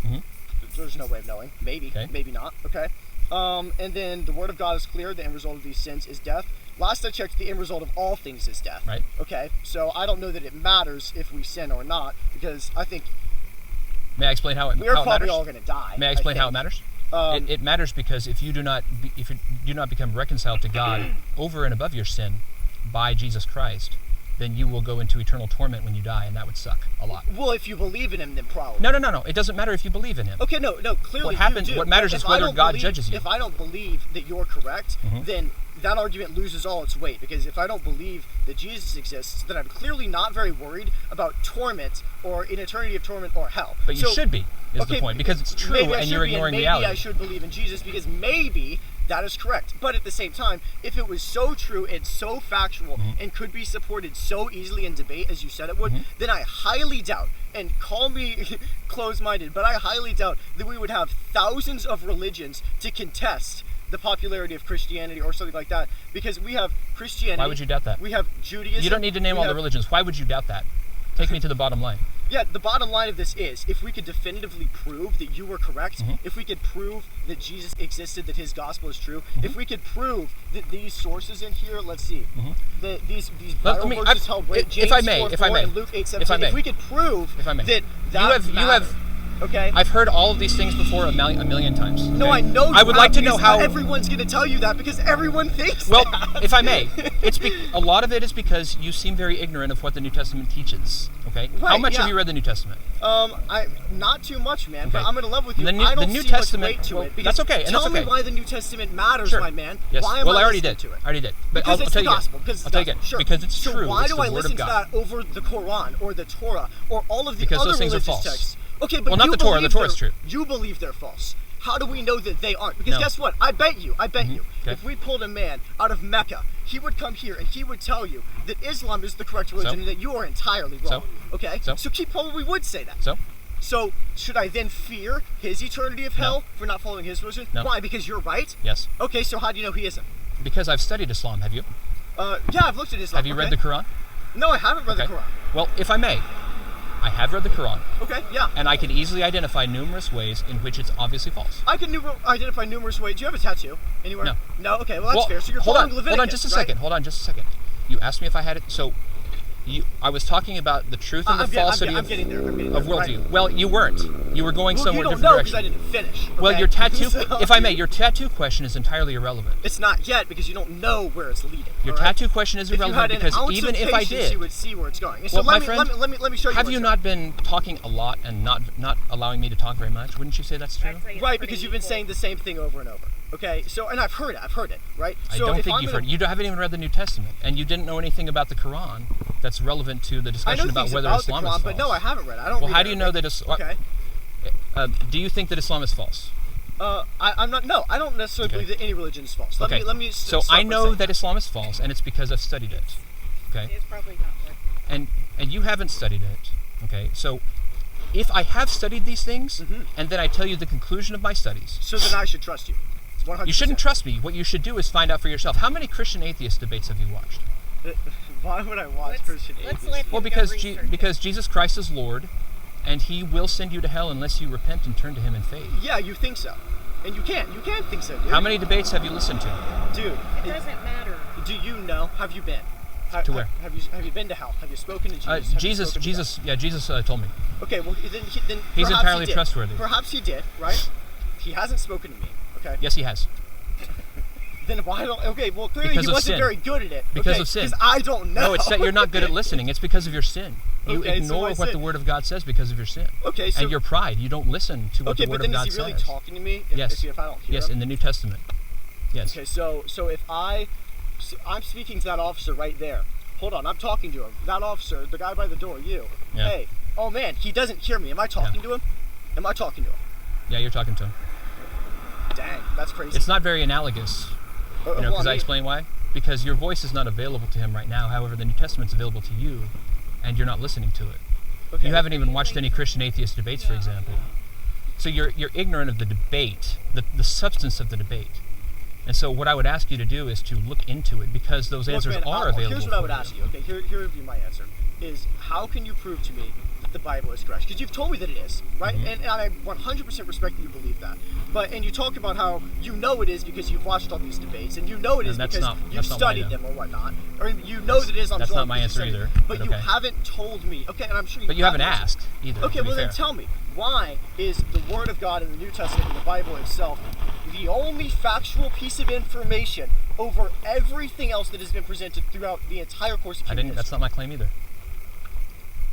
Speaker 2: There's no way of knowing. Maybe, maybe not. Okay. And then the word of God is clear. The end result of these sins is death. Last I checked, the end result of all things is death.
Speaker 1: Right.
Speaker 2: Okay. So I don't know that it matters if we sin or not, because I think
Speaker 1: May I explain how it matters?
Speaker 2: We're probably all going to die.
Speaker 1: May I explain how it matters? It matters because if you do not become reconciled to God over and above your sin by Jesus Christ, then you will go into eternal torment when you die, and that would suck a lot.
Speaker 2: Well, if you believe in him, then probably.
Speaker 1: No. It doesn't matter if you believe in him.
Speaker 2: Okay, no. Clearly,
Speaker 1: what matters is whether God judges you.
Speaker 2: If I don't believe that you're correct, then that argument loses all its weight. Because if I don't believe that Jesus exists, then I'm clearly not very worried about torment or an eternity of torment or hell.
Speaker 1: But you should be. Is the point, because it's true and you're ignoring reality.
Speaker 2: Maybe I should believe in Jesus because maybe that is correct. But at the same time, if it was so true and so factual and could be supported so easily in debate as you said it would, then I highly doubt, and call me closed-minded, but I highly doubt that we would have thousands of religions to contest the popularity of Christianity or something like that, because we have Christianity.
Speaker 1: Why would you doubt that?
Speaker 2: We have Judaism.
Speaker 1: You don't need to name all the religions. Why would you doubt that? Take me to the bottom line.
Speaker 2: Yeah, the bottom line of this is, if we could definitively prove that you were correct, if we could prove that Jesus existed, that his gospel is true, if we could prove that these sources in here, let's see, that these Bible verses held weight, James 4:4 and Luke 8:17, if we could prove that
Speaker 1: you have
Speaker 2: okay.
Speaker 1: I've heard all of these things before a million times. Okay?
Speaker 2: No, I know.
Speaker 1: I would like to know how
Speaker 2: everyone's going to tell you that, because everyone thinks.
Speaker 1: Well,
Speaker 2: that.
Speaker 1: if I may, a lot of it is because you seem very ignorant of what the New Testament teaches. Okay,
Speaker 2: right,
Speaker 1: how much have you read the New Testament?
Speaker 2: I not too much, man.
Speaker 1: Okay.
Speaker 2: But I'm going to love with you.
Speaker 1: I don't
Speaker 2: see
Speaker 1: New Testament,
Speaker 2: much weight to it.
Speaker 1: That's okay.
Speaker 2: Tell me why the New Testament matters,
Speaker 1: sure.
Speaker 2: my man.
Speaker 1: Yes.
Speaker 2: Why am I
Speaker 1: already
Speaker 2: listening
Speaker 1: did.
Speaker 2: to it?
Speaker 1: I already did. But
Speaker 2: Because
Speaker 1: I'll
Speaker 2: it's
Speaker 1: tell
Speaker 2: the
Speaker 1: you
Speaker 2: gospel.
Speaker 1: I'll tell you again.
Speaker 2: Sure.
Speaker 1: Because it's
Speaker 2: so
Speaker 1: true.
Speaker 2: Why
Speaker 1: it's
Speaker 2: do I
Speaker 1: the word
Speaker 2: listen
Speaker 1: of
Speaker 2: to
Speaker 1: God.
Speaker 2: that over the Quran or the Torah or all of the
Speaker 1: because
Speaker 2: other
Speaker 1: those things
Speaker 2: religious
Speaker 1: are false.
Speaker 2: texts? Okay, but
Speaker 1: not the Torah. The Torah is true.
Speaker 2: You believe they're false. How do we know that they aren't? Because
Speaker 1: No.
Speaker 2: guess what? I bet you.
Speaker 1: Okay.
Speaker 2: If we pulled a man out of Mecca, he would come here and he would tell you that Islam is the correct religion and that you are entirely wrong. Okay? So he probably would say that. So should I then fear his eternity of hell for not following his religion?
Speaker 1: No.
Speaker 2: Why? Because you're right?
Speaker 1: Yes.
Speaker 2: Okay, so how do you know he isn't?
Speaker 1: Because I've studied Islam. Have you?
Speaker 2: Yeah, I've looked at Islam.
Speaker 1: Have you read the Quran?
Speaker 2: No, I haven't read the Quran.
Speaker 1: Well, if I may, I have read the Quran.
Speaker 2: Okay, yeah.
Speaker 1: And I can easily identify numerous ways in which it's obviously false.
Speaker 2: I can identify numerous ways. Do you have a tattoo anywhere?
Speaker 1: No.
Speaker 2: No? Okay, well, that's fair. So you're following Leviticus,
Speaker 1: Hold on just a second. Hold on just a second. You asked me if I had it. So I was talking about the truth and the falsity of worldview. Right. Well, you weren't. You were going somewhere different direction.
Speaker 2: You don't know because I didn't finish. Okay?
Speaker 1: Well, your tattoo, if I may, your tattoo question is entirely irrelevant.
Speaker 2: It's not yet because you don't know where it's leading.
Speaker 1: Your tattoo question is irrelevant because even if I did,
Speaker 2: you would see where it's going. So
Speaker 1: well,
Speaker 2: let me show you.
Speaker 1: Have you not been talking a lot and not allowing me to talk very much? Wouldn't you say that's true?
Speaker 2: Right, because you've been saying the same thing over and over. Okay, so, and I've heard it, right?
Speaker 1: I don't think you've heard it. You haven't even read the New Testament, and you didn't know anything about the Quran that's relevant to the discussion about whether Islam is false.
Speaker 2: But no, I haven't read it.
Speaker 1: Well, how do you know that Islam...
Speaker 2: Okay.
Speaker 1: Do you think that Islam is false?
Speaker 2: I'm not. No, I don't necessarily believe that any religion is false. Let me.
Speaker 1: So I know that Islam is false, and it's because I've studied it. Okay.
Speaker 5: It's probably not right.
Speaker 1: And you haven't studied it. Okay, so if I have studied these things, and then I tell you the conclusion of my studies...
Speaker 2: So then I should trust you. 100%.
Speaker 1: You shouldn't trust me. What you should do is find out for yourself. How many Christian atheist debates have you watched?
Speaker 2: Why would I watch Christian atheists?
Speaker 1: Well, because Jesus Christ is Lord, and he will send you to hell unless you repent and turn to him in faith.
Speaker 2: Yeah, you think so. And you can't think so, dude.
Speaker 1: How many debates have you listened to?
Speaker 2: Dude.
Speaker 5: It doesn't matter.
Speaker 2: Do you know? Have you been?
Speaker 1: To where?
Speaker 2: Have you been to hell? Have you spoken to Jesus?
Speaker 1: Jesus told me.
Speaker 2: Okay, well then
Speaker 1: he's entirely
Speaker 2: he did.
Speaker 1: trustworthy.
Speaker 2: Perhaps he did, right? He hasn't spoken to me. Okay.
Speaker 1: Yes, he has.
Speaker 2: Then why don't? Okay, well clearly
Speaker 1: because
Speaker 2: he wasn't very good at it.
Speaker 1: Because of sin.
Speaker 2: Because I don't know.
Speaker 1: No, it's that you're not good at listening. It's because of your sin. You
Speaker 2: Okay,
Speaker 1: ignore what the Word of God says because of your sin.
Speaker 2: Okay, so
Speaker 1: and your pride. You don't listen to what the Word of God says.
Speaker 2: Okay, but then is he really talking to me? If I don't hear
Speaker 1: Yes,
Speaker 2: him?
Speaker 1: in the New Testament. Yes.
Speaker 2: Okay, so if I'm speaking to that officer right there. Hold on, I'm talking to him. That officer, the guy by the door, you.
Speaker 1: Yeah.
Speaker 2: Hey, oh man, he doesn't hear me. Am I talking to him? Am I talking to him?
Speaker 1: Yeah, you're talking to him.
Speaker 2: Dang, that's crazy.
Speaker 1: It's not very analogous. Because I explain why? Because your voice is not available to him right now. However, the New Testament's available to you, and you're not listening to it. Okay. You haven't even watched any Christian atheist debates, for example. So you're ignorant of the debate, the substance of the debate. And so what I would ask you to do is to look into it, because those answers are available.
Speaker 2: Here's what I would ask you. Okay, here would be my answer. Is how can you prove to me that the Bible is correct? Because you've told me that it is, right? And I 100% respect that you believe that. And you talk about how you know it is because you've watched all these debates, and you know it is because you've studied them or whatnot, or you know that it is.
Speaker 1: That's not my answer either.
Speaker 2: But you haven't told me. Okay, and I'm sure.
Speaker 1: But you haven't asked either.
Speaker 2: Okay, well then tell me, why is the Word of God in the New Testament and the Bible itself the only factual piece of information over everything else that has been presented throughout the entire course of human history?
Speaker 1: That's not my claim either.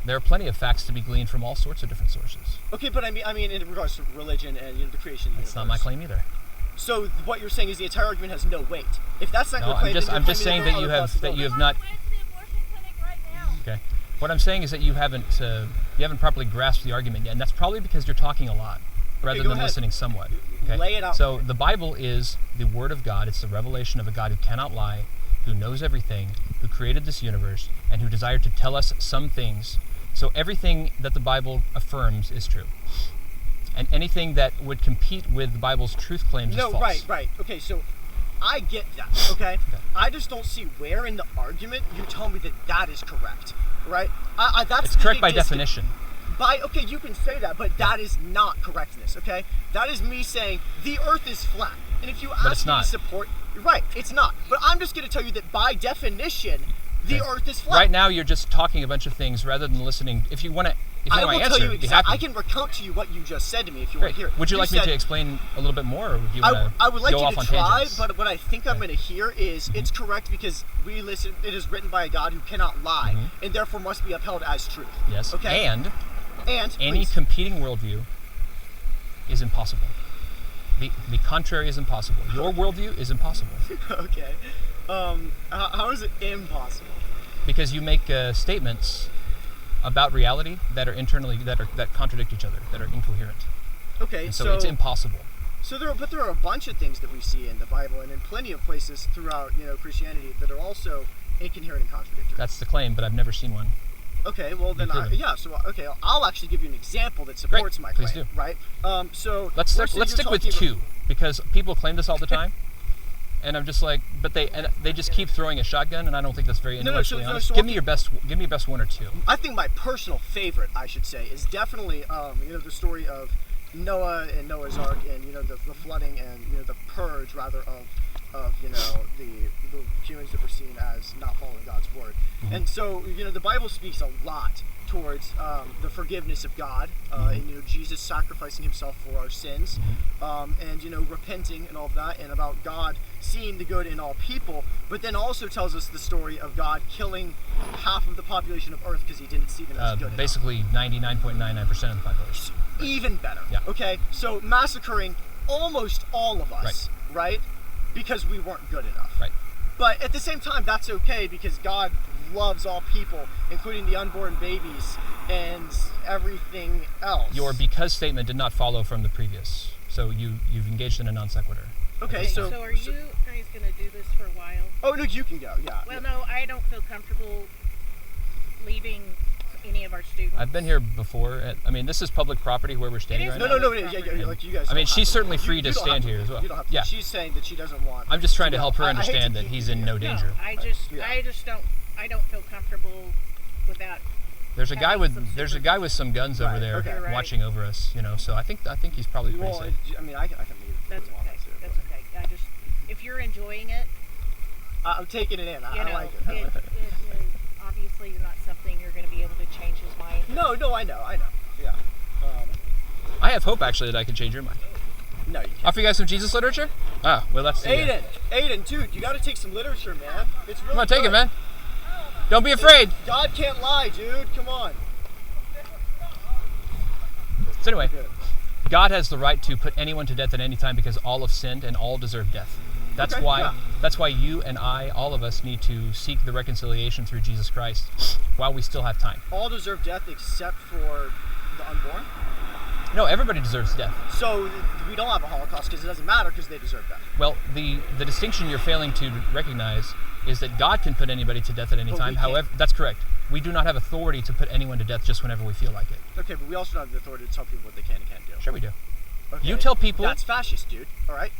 Speaker 1: There are plenty of facts to be gleaned from all sorts of different sources.
Speaker 2: Okay, but I mean in regards to religion and the creation of the universe.
Speaker 1: That's not my claim either.
Speaker 2: So what you're saying is the entire argument has no weight. If that's not your claim,
Speaker 1: I'm just saying that you have not. Okay. What I'm saying is that you haven't properly grasped the argument yet, and that's probably because you're talking a lot rather than listening somewhat. Okay.
Speaker 2: Lay it out.
Speaker 1: So the Bible is the Word of God. It's the revelation of a God who cannot lie, who knows everything, who created this universe, and who desired to tell us some things. So everything that the Bible affirms is true. And anything that would compete with the Bible's truth claims is false.
Speaker 2: No, right. Okay, so I get that, okay? I just don't see where in the argument you tell me that is correct, right? That's
Speaker 1: it's correct by definition.
Speaker 2: Okay, you can say that, but that is not correctness, okay? That is me saying the earth is flat. And if you ask me to support... Right, it's not. But I'm just going to tell you that by definition, the earth is flat.
Speaker 1: Right now, you're just talking a bunch of things rather than listening. If you want to answer, be happy.
Speaker 2: I can recount to you what you just said to me if you want to hear it.
Speaker 1: Would you like me to explain a little bit more, or would you want to
Speaker 2: I would like
Speaker 1: go
Speaker 2: you
Speaker 1: off
Speaker 2: to
Speaker 1: on
Speaker 2: try,
Speaker 1: tangents?
Speaker 2: but what I think I'm going to hear is it's correct because it is written by a God who cannot lie, and therefore must be upheld as truth.
Speaker 1: Yes.
Speaker 2: Okay.
Speaker 1: And any competing worldview is impossible. The contrary is impossible. Your worldview is impossible.
Speaker 2: Okay. How is it impossible?
Speaker 1: Because you make statements about reality that are that contradict each other, that are incoherent.
Speaker 2: Okay.
Speaker 1: And so it's impossible.
Speaker 2: So there are a bunch of things that we see in the Bible and in plenty of places throughout Christianity that are also incoherent and contradictory.
Speaker 1: That's the claim, but I've never seen one.
Speaker 2: Okay, well then, I'll actually give you an example that supports my claim.
Speaker 1: Please do.
Speaker 2: Right. So
Speaker 1: let's stick with two, because people claim this all the time, and I'm just like, but they just keep throwing a shotgun, and I don't think that's very intellectually honest. So give me your best one or two.
Speaker 2: I think my personal favorite, I should say, is definitely the story of Noah and Noah's Ark, and the flooding and the purge rather of the humans that were seen as not following God's word. And so the Bible speaks a lot towards the forgiveness of God, and Jesus sacrificing himself for our sins, and repenting and all of that, and about God seeing the good in all people, but then also tells us the story of God killing half of the population of Earth because he didn't see them as good
Speaker 1: basically 99.99% of the population.
Speaker 2: Even better. Yeah. Okay, so massacring almost all of us, right? Because we weren't good enough.
Speaker 1: Right.
Speaker 2: But at the same time, that's okay because God loves all people, including the unborn babies and everything else.
Speaker 1: Your because statement did not follow from the previous, so you've engaged in a non sequitur.
Speaker 2: Okay,
Speaker 5: so are you guys going to do this for a while?
Speaker 2: Oh, no, you can go, yeah.
Speaker 5: Well, no, I don't feel comfortable leaving any of our students.
Speaker 1: I've been here before. This is public property where we're standing right now.
Speaker 2: No, like you guys.
Speaker 1: I mean, she's
Speaker 2: to.
Speaker 1: certainly free to
Speaker 2: you don't
Speaker 1: stand
Speaker 2: have
Speaker 1: here as well.
Speaker 2: You don't have to.
Speaker 1: Yeah.
Speaker 2: She's saying that she doesn't want.
Speaker 1: I'm just trying to help her
Speaker 2: I hate to
Speaker 1: understand that
Speaker 2: keep
Speaker 1: he's
Speaker 2: you
Speaker 1: in no danger.
Speaker 5: No, I don't feel comfortable without.
Speaker 1: There's a guy with some guns over there watching over us, so I think he's probably pretty safe.
Speaker 2: I can leave.
Speaker 5: That's okay. That's okay. If you're enjoying it,
Speaker 2: I'm taking it in. I like it.
Speaker 5: Obviously not something you're going to be able to change his mind.
Speaker 2: No, I know. Yeah.
Speaker 1: I have hope actually that I can change your mind.
Speaker 2: No, you can't.
Speaker 1: Offer you guys some Jesus literature? Ah, well that's
Speaker 2: Aiden, dude, you got to take some literature, man. It's really
Speaker 1: Come on, take
Speaker 2: good.
Speaker 1: it, man. Don't be afraid.
Speaker 2: God can't lie, dude. Come on.
Speaker 1: So anyway, God has the right to put anyone to death at any time because all have sinned and all deserve death. That's why you and I, all of us, need to seek the reconciliation through Jesus Christ while we still have time.
Speaker 2: All deserve death except for the unborn?
Speaker 1: No, everybody deserves death.
Speaker 2: So we don't have a Holocaust because it doesn't matter because they deserve death.
Speaker 1: Well, the distinction you're failing to recognize is that God can put anybody to death at any time. However, that's correct. We do not have authority to put anyone to death just whenever we feel like it.
Speaker 2: Okay, but we also don't have the authority to tell people what they can and can't do.
Speaker 1: Sure we do.
Speaker 2: Okay.
Speaker 1: You tell people...
Speaker 2: That's fascist, dude. All right?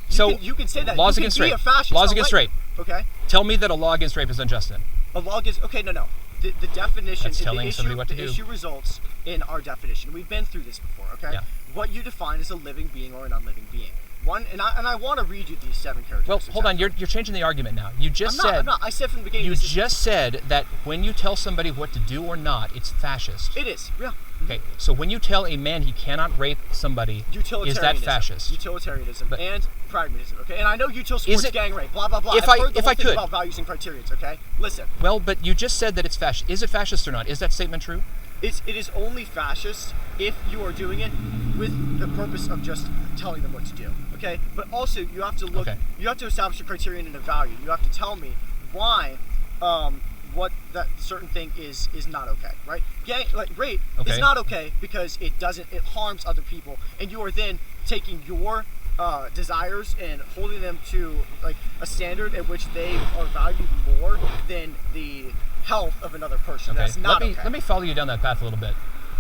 Speaker 2: You can say that.
Speaker 1: Laws
Speaker 2: you
Speaker 1: against
Speaker 2: can be
Speaker 1: rape.
Speaker 2: a fascist.
Speaker 1: Laws against rape.
Speaker 2: Okay?
Speaker 1: Tell me that a law against rape is unjust then.
Speaker 2: A law against... Okay, no. The definition...
Speaker 1: That's telling somebody what to do.
Speaker 2: The issue results in our definition. We've been through this before, okay?
Speaker 1: Yeah.
Speaker 2: What you define as a living being or an unliving being. And I want to read you these 7 characteristics.
Speaker 1: Well, hold on. You're changing the argument now. I'm
Speaker 2: not. I said from the beginning.
Speaker 1: You just said that when you tell somebody what to do or not, it's fascist.
Speaker 2: It is, yeah.
Speaker 1: Okay, so when you tell a man he cannot rape somebody, is that fascist?
Speaker 2: Utilitarianism and pragmatism, okay? And I know util supports gang rape, blah, blah, blah.
Speaker 1: If
Speaker 2: I've heard the
Speaker 1: I
Speaker 2: whole thing
Speaker 1: could.
Speaker 2: about values and criteria, okay? Listen.
Speaker 1: Well, but you just said that it's fascist. Is it fascist or not? Is that statement true?
Speaker 2: It is only fascist if you are doing it with the purpose of just telling them what to do, okay? But also, you have to look, you have to establish a criterion and a value. You have to tell me why what that certain thing is not okay, right? Rape is not okay because it harms other people, and you are then taking your desires and holding them to like a standard at which they are valued more than the health of another person.
Speaker 1: Okay.
Speaker 2: That's not okay.
Speaker 1: Let me follow you down that path a little bit.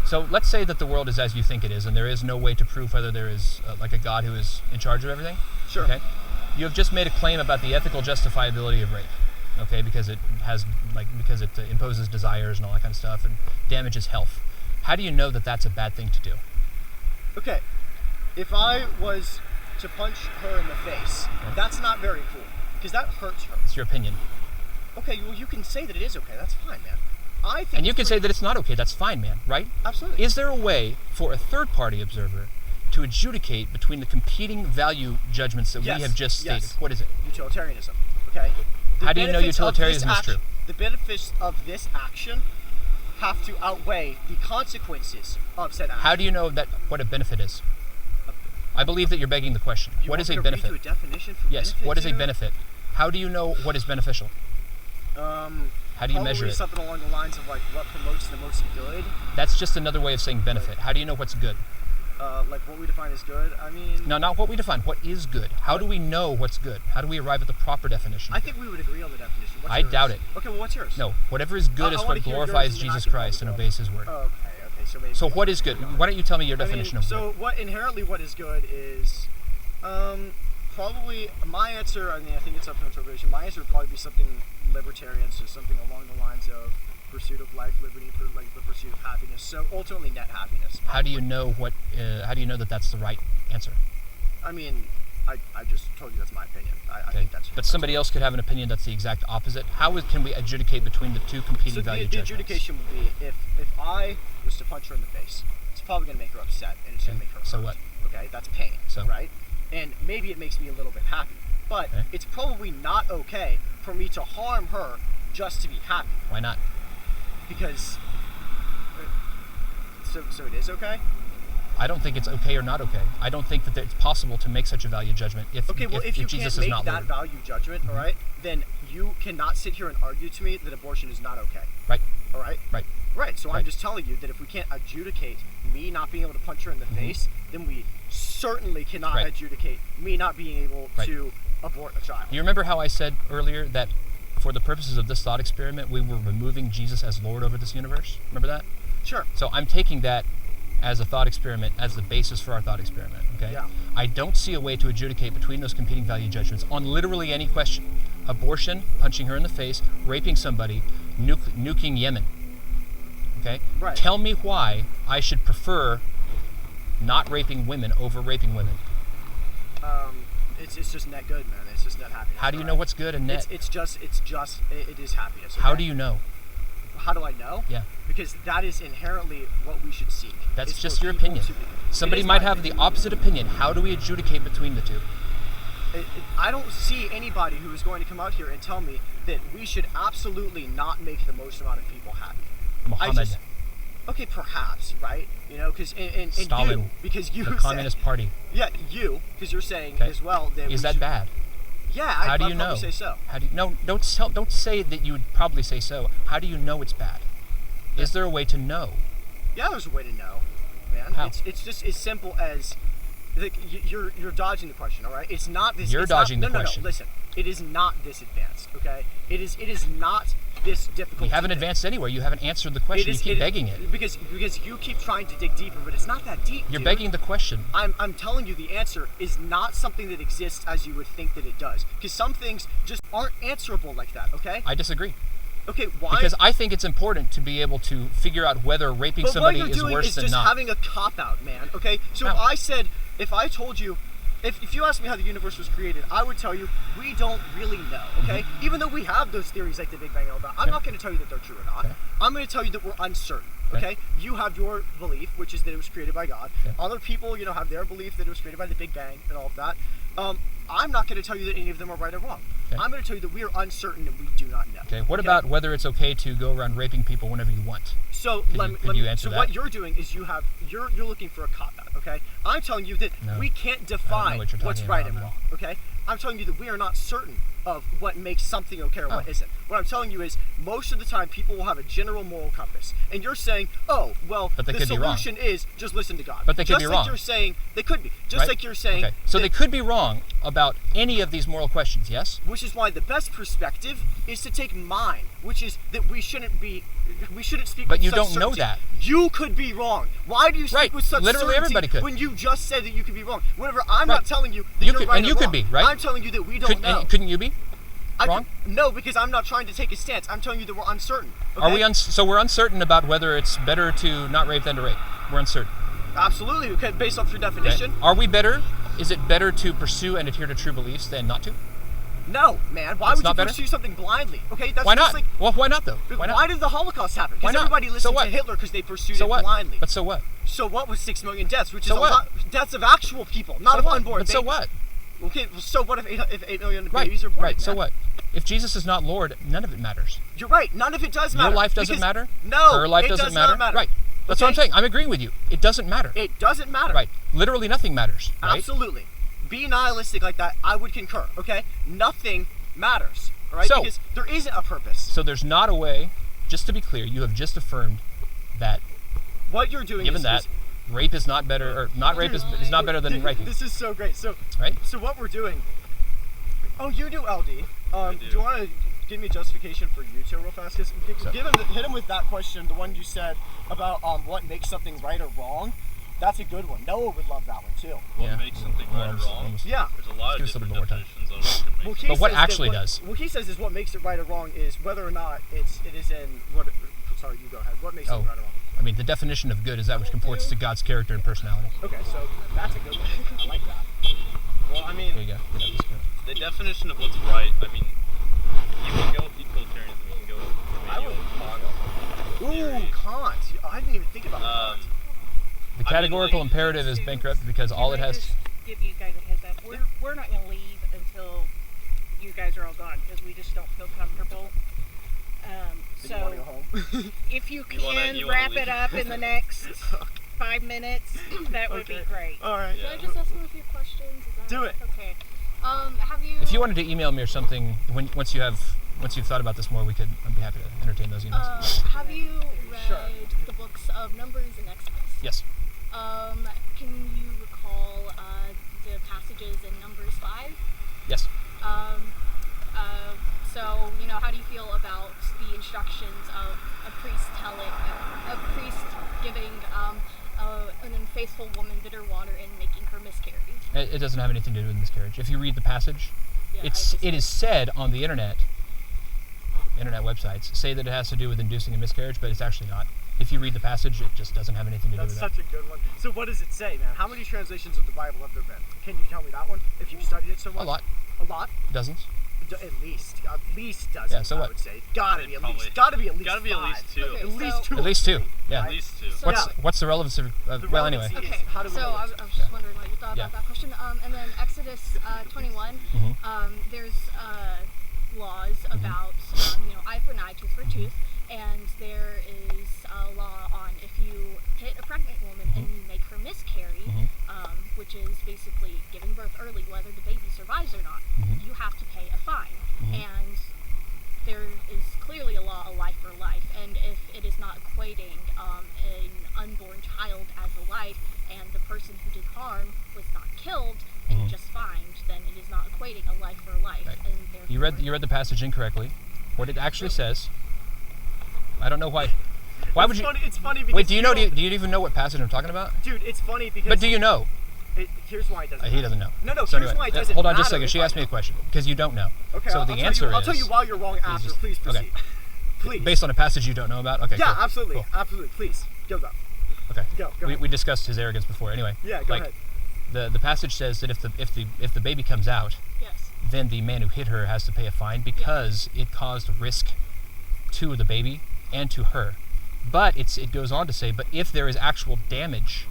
Speaker 1: So let's say that the world is as you think it is, and there is no way to prove whether there is like a God who is in charge of everything.
Speaker 2: Sure.
Speaker 1: Okay. You have just made a claim about the ethical justifiability of rape. Okay, because it imposes desires and all that kind of stuff and damages health. How do you know that that's a bad thing to do?
Speaker 2: Okay, if I was to punch her in the face, that's not very cool because that hurts her.
Speaker 1: It's your opinion.
Speaker 2: Okay, well you can say that it is okay. That's fine, man. I think.
Speaker 1: And you can say that it's not okay. That's fine, man. Right?
Speaker 2: Absolutely. Is
Speaker 1: there a way for a third-party observer to adjudicate between the competing value judgments that we have just stated?
Speaker 2: Yes.
Speaker 1: What is it?
Speaker 2: Utilitarianism. Okay.
Speaker 1: How do you know utilitarianism is true?
Speaker 2: The benefits of this action have to outweigh the consequences of said action.
Speaker 1: How do you know what a benefit is? I believe that you're begging the question. What is a benefit?
Speaker 2: Read you a definition for
Speaker 1: yes.
Speaker 2: Benefit,
Speaker 1: what is
Speaker 2: dude?
Speaker 1: a benefit? How do you know what is beneficial? How do you measure it?
Speaker 2: Something along the lines of like what promotes the most good.
Speaker 1: That's just another way of saying benefit. How do you know what's good?
Speaker 2: Like what we define as good. I mean.
Speaker 1: No, not what we define. What is good? How do we know what's good? How do we arrive at the proper definition?
Speaker 2: I think we would agree on the definition.
Speaker 1: I doubt it.
Speaker 2: Okay, well, what's yours?
Speaker 1: No, whatever is good is what glorifies Jesus Christ and obeys His word.
Speaker 2: Okay.
Speaker 1: So what is good? Why don't you tell me your definition of good?
Speaker 2: So what is good is, probably my answer. I mean, I think it's up to interpretation. My answer would probably be something libertarian, so something along the lines of pursuit of life, liberty, like the pursuit of happiness. So ultimately, net happiness. Probably.
Speaker 1: How do you know how do you know that that's the right answer?
Speaker 2: I mean, I just told you that's my opinion. I think that's.
Speaker 1: But somebody else could have an opinion that's the exact opposite. Can we adjudicate between the two competing value judgments?
Speaker 2: The adjudication would be if I was to punch her in the face, it's probably going to make her upset and it's going to make her hurt.
Speaker 1: So what?
Speaker 2: Okay, that's pain.
Speaker 1: So
Speaker 2: right, and maybe it makes me a little bit happy, but it's probably not okay for me to harm her just to be happy.
Speaker 1: Why not?
Speaker 2: Because so it is okay.
Speaker 1: I don't think it's okay or not okay. I don't think that it's possible to make such a value judgment if
Speaker 2: you
Speaker 1: Jesus
Speaker 2: can't
Speaker 1: is not
Speaker 2: make that
Speaker 1: Lord.
Speaker 2: value judgment, all right, then you cannot sit here and argue to me that abortion is not okay.
Speaker 1: Right.
Speaker 2: All right.
Speaker 1: Right.
Speaker 2: So I'm just telling you that if we can't adjudicate me not being able to punch her in the face, then we certainly cannot adjudicate me not being able to abort a child.
Speaker 1: You remember how I said earlier that for the purposes of this thought experiment, we were removing Jesus as Lord over this universe? Remember that?
Speaker 2: Sure.
Speaker 1: So I'm taking that as a thought experiment, as the basis for our thought experiment, okay?
Speaker 2: Yeah.
Speaker 1: I don't see a way to adjudicate between those competing value judgments on literally any question. Abortion, punching her in the face, raping somebody, nuking Yemen, okay?
Speaker 2: Right.
Speaker 1: Tell me why I should prefer not raping women over raping women.
Speaker 2: It's just net good, man. It's just net happiness.
Speaker 1: How do you know what's good and net?
Speaker 2: It is happiness. Okay?
Speaker 1: How do you know?
Speaker 2: How do I know?
Speaker 1: Yeah.
Speaker 2: Because that is inherently what we should seek.
Speaker 1: That's
Speaker 2: It's
Speaker 1: just
Speaker 2: for
Speaker 1: your
Speaker 2: people
Speaker 1: opinion. Somebody
Speaker 2: it is
Speaker 1: might
Speaker 2: my
Speaker 1: have the
Speaker 2: opinion.
Speaker 1: opposite opinion. How do we adjudicate between the two?
Speaker 2: I don't see anybody who is going to come out here and tell me that we should absolutely not make the most amount of people happy.
Speaker 1: Muhammad,
Speaker 2: Okay, perhaps, right? You know, because and
Speaker 1: Stalin,
Speaker 2: you, because you
Speaker 1: the
Speaker 2: said,
Speaker 1: Communist Party.
Speaker 2: Yeah, you, because you're saying
Speaker 1: Okay.
Speaker 2: as well that
Speaker 1: Is
Speaker 2: we
Speaker 1: that
Speaker 2: should,
Speaker 1: bad?
Speaker 2: Yeah,
Speaker 1: How do
Speaker 2: I'd
Speaker 1: you
Speaker 2: probably
Speaker 1: know?
Speaker 2: say so.
Speaker 1: How do you, no, don't say that you would probably say so. How do you know it's bad? Is there a way to know?
Speaker 2: Yeah, there's a way to know, man.
Speaker 1: How?
Speaker 2: It's just as simple as like you're dodging the question, all right? It's not this.
Speaker 1: You're
Speaker 2: it's
Speaker 1: dodging
Speaker 2: not,
Speaker 1: the
Speaker 2: no,
Speaker 1: question.
Speaker 2: No, listen, it is not this advanced, okay? It is not this difficult.
Speaker 1: We haven't
Speaker 2: to think.
Speaker 1: advanced anywhere. You haven't answered the question. You keep begging it.
Speaker 2: because you keep trying to dig deeper, but it's not that deep.
Speaker 1: You're
Speaker 2: dude.
Speaker 1: begging the question.
Speaker 2: I'm telling you the answer is not something that exists as you would think that it does. Because some things just aren't answerable like that, okay?
Speaker 1: I disagree.
Speaker 2: Okay, why?
Speaker 1: Because I think it's important to be able to figure out whether raping
Speaker 2: but
Speaker 1: somebody
Speaker 2: what you're
Speaker 1: is
Speaker 2: doing
Speaker 1: worse
Speaker 2: is
Speaker 1: than
Speaker 2: just
Speaker 1: not.
Speaker 2: having a cop-out, man, okay? So
Speaker 1: How?
Speaker 2: if I told you, if you asked me how the universe was created, I would tell you, we don't really know, okay?
Speaker 1: Mm-hmm.
Speaker 2: Even though we have those theories like the Big Bang and all that, I'm not going to tell you that they're true or not.
Speaker 1: Okay.
Speaker 2: I'm going to tell you that we're uncertain, okay? You have your belief, which is that it was created by God.
Speaker 1: Okay.
Speaker 2: Other people, have their belief that it was created by the Big Bang and all of that. I'm not going to tell you that any of them are right or wrong.
Speaker 1: Okay.
Speaker 2: I'm going to tell you that we are uncertain and we do not know.
Speaker 1: Okay. What about whether it's okay to go around raping people whenever you want?
Speaker 2: So
Speaker 1: Could you answer
Speaker 2: so
Speaker 1: that?
Speaker 2: what you're doing is you're looking for a cop out, okay? I'm telling you that
Speaker 1: No.
Speaker 2: we can't
Speaker 1: I
Speaker 2: define
Speaker 1: don't know what you're
Speaker 2: what's
Speaker 1: talking
Speaker 2: right
Speaker 1: about,
Speaker 2: and
Speaker 1: man.
Speaker 2: wrong, okay? I'm telling you that we are not certain of what makes something okay or what
Speaker 1: Oh.
Speaker 2: isn't. What I'm telling you is most of the time people will have a general moral compass. And you're saying, oh, well,
Speaker 1: But they
Speaker 2: the
Speaker 1: could be wrong.
Speaker 2: solution is just listen to God.
Speaker 1: But they could
Speaker 2: just
Speaker 1: be
Speaker 2: like
Speaker 1: wrong.
Speaker 2: You're saying they could be. Just
Speaker 1: Right?
Speaker 2: like you're saying
Speaker 1: Okay. So
Speaker 2: that-
Speaker 1: they could be wrong about any of these moral questions, yes?
Speaker 2: which is why the best perspective is to take mine, which is that we shouldn't speak
Speaker 1: But
Speaker 2: with
Speaker 1: you
Speaker 2: such
Speaker 1: don't know
Speaker 2: certainty.
Speaker 1: that.
Speaker 2: You could be wrong. Why do you speak
Speaker 1: Right.
Speaker 2: with such
Speaker 1: Literally
Speaker 2: certainty
Speaker 1: everybody could.
Speaker 2: when you just said that you could be wrong? Whenever I'm
Speaker 1: Right.
Speaker 2: not telling you that
Speaker 1: You
Speaker 2: you're
Speaker 1: could-
Speaker 2: right
Speaker 1: and
Speaker 2: or
Speaker 1: you could
Speaker 2: wrong.
Speaker 1: be, right?
Speaker 2: I'm telling you that we don't know.
Speaker 1: Couldn't you be?
Speaker 2: I
Speaker 1: wrong?
Speaker 2: No, because I'm not trying to take a stance. I'm telling you that we're uncertain. Okay?
Speaker 1: Are we so we're uncertain about whether it's better to not rape than to rape? We're uncertain.
Speaker 2: Absolutely, okay, based off your
Speaker 1: Okay.
Speaker 2: definition.
Speaker 1: Are we better? Is it better to pursue and adhere to true beliefs than not to?
Speaker 2: No, man. Why
Speaker 1: It's
Speaker 2: would you
Speaker 1: not better?
Speaker 2: pursue something blindly? Okay, that's
Speaker 1: Why
Speaker 2: just
Speaker 1: not?
Speaker 2: like.
Speaker 1: Well, why not though? Why not?
Speaker 2: Why did the Holocaust happen?
Speaker 1: Why
Speaker 2: Because
Speaker 1: not?
Speaker 2: everybody
Speaker 1: So
Speaker 2: listened
Speaker 1: what?
Speaker 2: to Hitler because they pursued
Speaker 1: So
Speaker 2: it
Speaker 1: what?
Speaker 2: blindly.
Speaker 1: But so what?
Speaker 2: So what was 6 million deaths, which
Speaker 1: So
Speaker 2: is a
Speaker 1: what?
Speaker 2: lot deaths of actual people, not
Speaker 1: So
Speaker 2: of
Speaker 1: what?
Speaker 2: unborn
Speaker 1: But
Speaker 2: babies.
Speaker 1: so what?
Speaker 2: Okay, well, so what if 8 million
Speaker 1: Right.
Speaker 2: babies are born?
Speaker 1: Right. So
Speaker 2: man?
Speaker 1: what? If Jesus is not Lord, none of it matters.
Speaker 2: You're right. None of it does matter.
Speaker 1: Your life doesn't
Speaker 2: because-
Speaker 1: matter.
Speaker 2: No,
Speaker 1: Her life
Speaker 2: it
Speaker 1: doesn't
Speaker 2: does not matter.
Speaker 1: Right. That's what I'm
Speaker 2: Okay?
Speaker 1: saying. I'm agreeing with you. It doesn't matter.
Speaker 2: It doesn't matter.
Speaker 1: Right. Literally nothing matters. Right.
Speaker 2: Absolutely. Be nihilistic like that. I would concur. Okay. Nothing matters. All right.
Speaker 1: So-
Speaker 2: because there isn't a purpose.
Speaker 1: So there's not a way. Just to be clear, you have just affirmed that
Speaker 2: What you're doing
Speaker 1: given
Speaker 2: is
Speaker 1: that rape is not better, or not rape is not better than raping.
Speaker 2: This is so great. So
Speaker 1: Right.
Speaker 2: So what we're doing? Oh, you do LD.
Speaker 3: I
Speaker 2: Do
Speaker 3: do.
Speaker 2: you want to give me a justification for you two real fast? 'Cause
Speaker 1: So-
Speaker 2: hit him with that question, the one you said about what makes something right or wrong. That's a good one. Noah would love that one too.
Speaker 3: What
Speaker 1: Yeah.
Speaker 3: makes something
Speaker 1: Well,
Speaker 3: right or
Speaker 1: almost-
Speaker 3: wrong?
Speaker 1: almost-
Speaker 2: Yeah.
Speaker 3: There's a lot
Speaker 1: Give
Speaker 3: of
Speaker 1: us a little
Speaker 3: different
Speaker 1: more time.
Speaker 3: definitions on what can make
Speaker 2: Well,
Speaker 3: it.
Speaker 2: he
Speaker 1: But what
Speaker 2: says that
Speaker 1: actually does?
Speaker 2: What he says is what makes it right or wrong is whether or not it is in what. Sorry, you go ahead. What makes
Speaker 1: Oh.
Speaker 2: it right or wrong?
Speaker 1: I mean, the definition of good is that which comports to God's character and personality.
Speaker 2: Okay, so that's a good one. I like that. Well, I mean,
Speaker 1: There you go. Yeah, that's good.
Speaker 3: The definition of what's right, I mean, you can go with equalitarianism, you can go with Emmanuel Kant's theory.
Speaker 2: Kant. I didn't even think about Kant.
Speaker 1: The categorical imperative is bankrupt because all it
Speaker 5: Can I
Speaker 1: has.
Speaker 5: just give you guys a heads up. We're not going to leave until you guys are all gone because we just don't feel comfortable.
Speaker 2: Did you want to go home?
Speaker 5: If you
Speaker 3: You wanna
Speaker 5: can wrap
Speaker 3: leave?
Speaker 5: it up in the next 5 minutes, that would be
Speaker 2: Okay.
Speaker 5: great.
Speaker 2: All right.
Speaker 3: Yeah.
Speaker 6: Can I just ask him a few questions? Is that
Speaker 2: Do it.
Speaker 6: Okay. Have you?
Speaker 1: If you wanted to email me or something, once you've thought about this more, I'd be happy to entertain those emails.
Speaker 6: Have you read
Speaker 2: Sure.
Speaker 6: the books of Numbers and Exodus?
Speaker 1: Yes.
Speaker 6: Can you recall the passages in Numbers 5?
Speaker 1: Yes.
Speaker 6: So how do you feel about the instructions of a priest unfaithful woman bitter water and making her miscarry.
Speaker 1: It doesn't have anything to do with miscarriage. If you read the passage, it is said on the internet websites say that it has to do with inducing a miscarriage, but it's actually not. If you read the passage, it just doesn't have anything to do with that.
Speaker 2: That's such a good one. So what does it say, man? How many translations of the Bible have there been? Can you tell me that one? If you've studied it so much?
Speaker 1: A lot.
Speaker 2: A lot?
Speaker 1: Dozens.
Speaker 2: At least dozens.
Speaker 1: Yeah, so what?
Speaker 2: I would say. Gotta be at least two.
Speaker 3: Gotta be at least
Speaker 6: Okay,
Speaker 3: two.
Speaker 2: At least two.
Speaker 1: At least two. Yeah.
Speaker 3: At least two.
Speaker 6: So-
Speaker 1: What's the relevance of? Well, anyway.
Speaker 2: relevancy
Speaker 6: Okay,
Speaker 2: How do we
Speaker 6: so
Speaker 2: know
Speaker 6: I
Speaker 2: it's-
Speaker 6: was just wondering what you thought
Speaker 1: Yeah.
Speaker 6: about that question. And then Exodus 21, there's laws about eye for an eye, tooth for tooth, and there is a law on if you hit a pregnant woman and you make her miscarry, which is basically giving birth early, whether the baby survives or not, you have to pay a fine. And there is clearly a law, a life for life, and if it is not equating an unborn child as a life, and the person who did harm was not killed and just fined, then it is not equating a life for life.
Speaker 1: Right.
Speaker 6: And
Speaker 1: You read the passage incorrectly. What it actually says. I don't know why. Why would you?
Speaker 2: It's funny because
Speaker 1: Wait, do you even know what passage I'm talking about?
Speaker 2: dude, it's funny because.
Speaker 1: But do you know?
Speaker 2: Here's why it doesn't.
Speaker 1: He doesn't know.
Speaker 2: No.
Speaker 1: So
Speaker 2: Here's
Speaker 1: anyway,
Speaker 2: why it doesn't.
Speaker 1: hold on just a
Speaker 2: matter
Speaker 1: second.
Speaker 2: if
Speaker 1: She
Speaker 2: I
Speaker 1: asked me
Speaker 2: know.
Speaker 1: a question because you don't know.
Speaker 2: Okay.
Speaker 1: So the answer is.
Speaker 2: I'll tell you while you're wrong after.
Speaker 1: just-
Speaker 2: Please
Speaker 1: okay.
Speaker 2: proceed. Please.
Speaker 1: Based on a passage you don't know about. Okay.
Speaker 2: Yeah,
Speaker 1: cool.
Speaker 2: absolutely,
Speaker 1: Cool.
Speaker 2: absolutely. Please go.
Speaker 1: Okay.
Speaker 2: Go
Speaker 1: We
Speaker 2: ahead.
Speaker 1: discussed his arrogance before. Anyway.
Speaker 2: Yeah, go ahead.
Speaker 1: The passage says that if the baby comes out,
Speaker 6: yes.
Speaker 1: then the man who hit her has to pay a fine because it caused risk to the baby and to her. But it goes on to say, but if there is actual damage,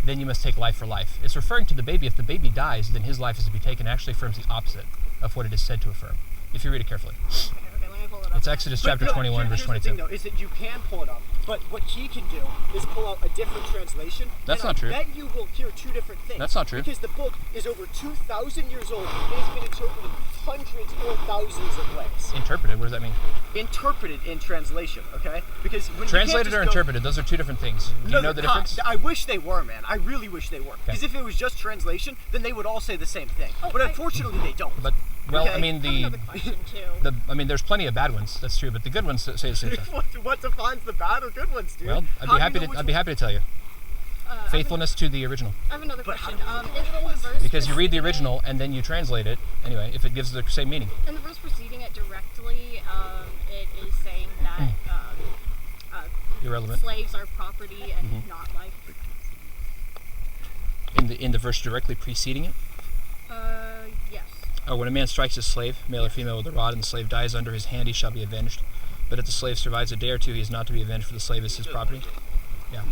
Speaker 1: then you must take life for life. It's referring to the baby. If the baby dies, then his life is to be taken. It actually affirms the opposite of what it is said to affirm, if you read it carefully.
Speaker 6: Okay, let me pull it up.
Speaker 1: It's Exodus chapter 21, verse
Speaker 2: Here's
Speaker 1: 22.
Speaker 2: the thing, though, is that you can pull it up, but what he can do is pull out a different translation.
Speaker 1: That's
Speaker 2: and
Speaker 1: not true.
Speaker 2: I bet you will hear two different things.
Speaker 1: That's not true.
Speaker 2: Because the book is over 2,000 years old and has been interpreted hundreds or thousands of ways.
Speaker 1: Interpreted, what does that mean?
Speaker 2: Interpreted in translation, okay? Because when
Speaker 1: Translated
Speaker 2: you
Speaker 1: or
Speaker 2: can't just go,
Speaker 1: interpreted, those are two different things. Do you know the difference?
Speaker 2: I wish they were, man. I really wish they were. Because if it was just translation, then they would all say the same thing. But unfortunately, they don't.
Speaker 1: But, well,
Speaker 2: Okay.
Speaker 1: I mean,
Speaker 6: I have another question too.
Speaker 1: there's plenty of bad ones, that's true, but the good ones say the same thing.
Speaker 2: What defines the bad or good ones, dude?
Speaker 1: Well, I'd be happy to tell you. Faithfulness to the original.
Speaker 6: I have another
Speaker 2: But
Speaker 6: question.
Speaker 2: how do
Speaker 6: Is the verse
Speaker 1: Because you read the
Speaker 6: preceding
Speaker 1: original and then you translate it, anyway, if it gives the same meaning.
Speaker 6: In the verse preceding it directly, it is saying that
Speaker 1: Irrelevant.
Speaker 6: slaves are property and not life.
Speaker 1: In the verse directly preceding it?
Speaker 6: Yes.
Speaker 1: Oh, when a man strikes his slave, male or female, with a rod, and the slave dies under his hand, he shall be avenged. But if the slave survives a day or two, he is not to be avenged, for the slave is his property. Yeah.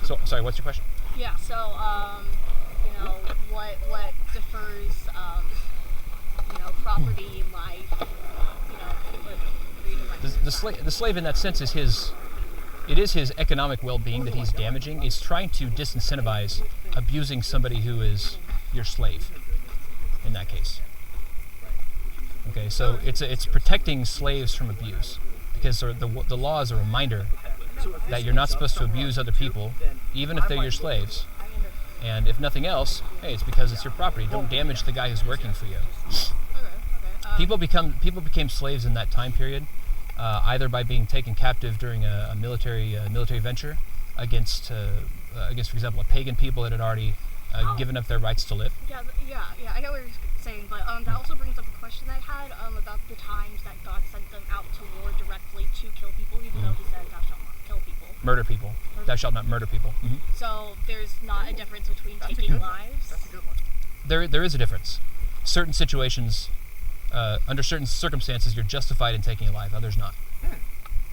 Speaker 1: So, sorry, what's your question?
Speaker 6: Yeah. So, what differs, property, life, freedom, right?
Speaker 1: The slave in that sense is his economic well-being that he's damaging. He's trying to disincentivize abusing somebody who is your slave in that case. Okay, so it's protecting slaves from abuse, because the law is a reminder that you're not supposed to abuse other people, even if they're your slaves. And if nothing else, hey, it's because it's your property. Don't damage the guy who's working for you. People became slaves in that time period, either by being taken captive during a military venture against, for example, a pagan people that had already given up their rights to live.
Speaker 6: Yeah, I get what you're saying, but that also brings up a question I had about the times that God sent them out to war directly to kill people, even though He said, "Thou shalt not kill people."
Speaker 1: Murder people. Thou shalt not murder people.
Speaker 6: So there's not a difference between taking lives.
Speaker 2: That's a good one.
Speaker 1: There is a difference. Certain situations, under certain circumstances, you're justified in taking a life. Others not.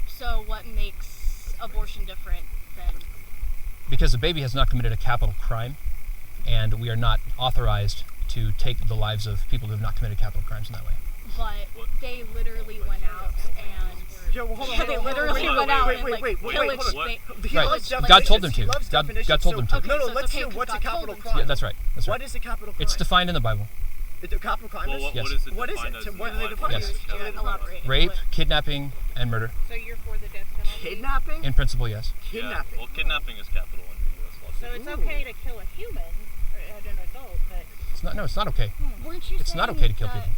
Speaker 6: So what makes abortion different than?
Speaker 1: Because the baby has not committed a capital crime, and we are not authorized to take the lives of people who have not committed capital crimes in that way.
Speaker 6: But they literally went out and.
Speaker 2: Yeah, well, hold on.
Speaker 6: They literally went out and
Speaker 2: wait,
Speaker 6: pillaged.
Speaker 2: He
Speaker 1: Right.
Speaker 2: loves
Speaker 1: God told them
Speaker 2: definitions. He
Speaker 1: to.
Speaker 2: loves
Speaker 1: God
Speaker 2: definitions,
Speaker 1: told them to.
Speaker 6: Okay,
Speaker 2: No,
Speaker 6: so it's
Speaker 2: let's
Speaker 6: okay
Speaker 2: hear
Speaker 6: 'cause
Speaker 2: what's a
Speaker 6: God
Speaker 2: capital
Speaker 6: told them to.
Speaker 2: crime.
Speaker 1: Yeah, that's right.
Speaker 2: What is a capital crime?
Speaker 1: It's defined in the Bible.
Speaker 2: The capital crime is?
Speaker 3: Well,
Speaker 1: Yes.
Speaker 3: what is it
Speaker 2: What is
Speaker 3: defined
Speaker 2: it?
Speaker 3: as?
Speaker 2: What do they define
Speaker 1: Yes.
Speaker 2: as? How do they define it?
Speaker 6: Elaborate.
Speaker 1: Rape, kidnapping, and murder.
Speaker 5: So you're for the death penalty?
Speaker 2: Kidnapping?
Speaker 1: In principle, yes.
Speaker 2: Kidnapping.
Speaker 3: Well, kidnapping is capital under U.S. law.
Speaker 5: So it's okay to kill a human, or an adult, but
Speaker 1: It's not okay.
Speaker 6: Weren't you
Speaker 1: It's
Speaker 6: saying
Speaker 1: not okay to kill
Speaker 6: that,
Speaker 1: people.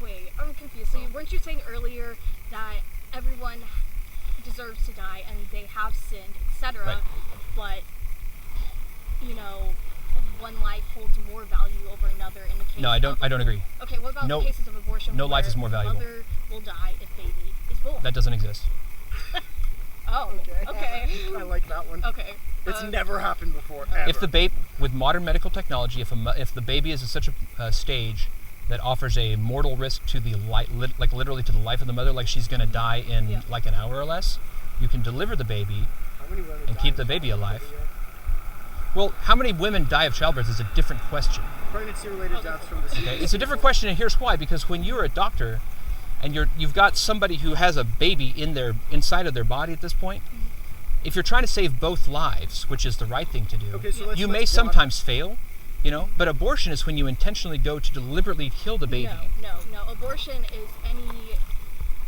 Speaker 6: Wait, I'm confused. So weren't you saying earlier that everyone deserves to die and they have sinned, etc.
Speaker 1: Right.
Speaker 6: But you know, one life holds more value over another in the case.
Speaker 1: No, I don't agree.
Speaker 6: Okay, what about the cases of abortion?
Speaker 1: No life is more valuable.
Speaker 6: The mother will die if baby is born.
Speaker 1: That doesn't exist.
Speaker 6: Oh, okay.
Speaker 2: I like that one.
Speaker 6: Okay.
Speaker 2: It's never happened before, ever.
Speaker 1: If the babe, with modern medical technology, if the baby is at such a stage that offers a mortal risk to the like literally to the life of the mother, like she's going to die in like an hour or less, you can deliver the baby and keep the baby alive. Well, how many women die of childbirth is a different question.
Speaker 2: Pregnancy-related deaths from this.
Speaker 1: Okay, it's a different question, and here's why. Because when you're a doctor, and you've got somebody who has a baby inside of their body at this point, if you're trying to save both lives, which is the right thing to do, you may sometimes fail, you know. But abortion is when you intentionally go to deliberately kill the baby.
Speaker 6: No. Abortion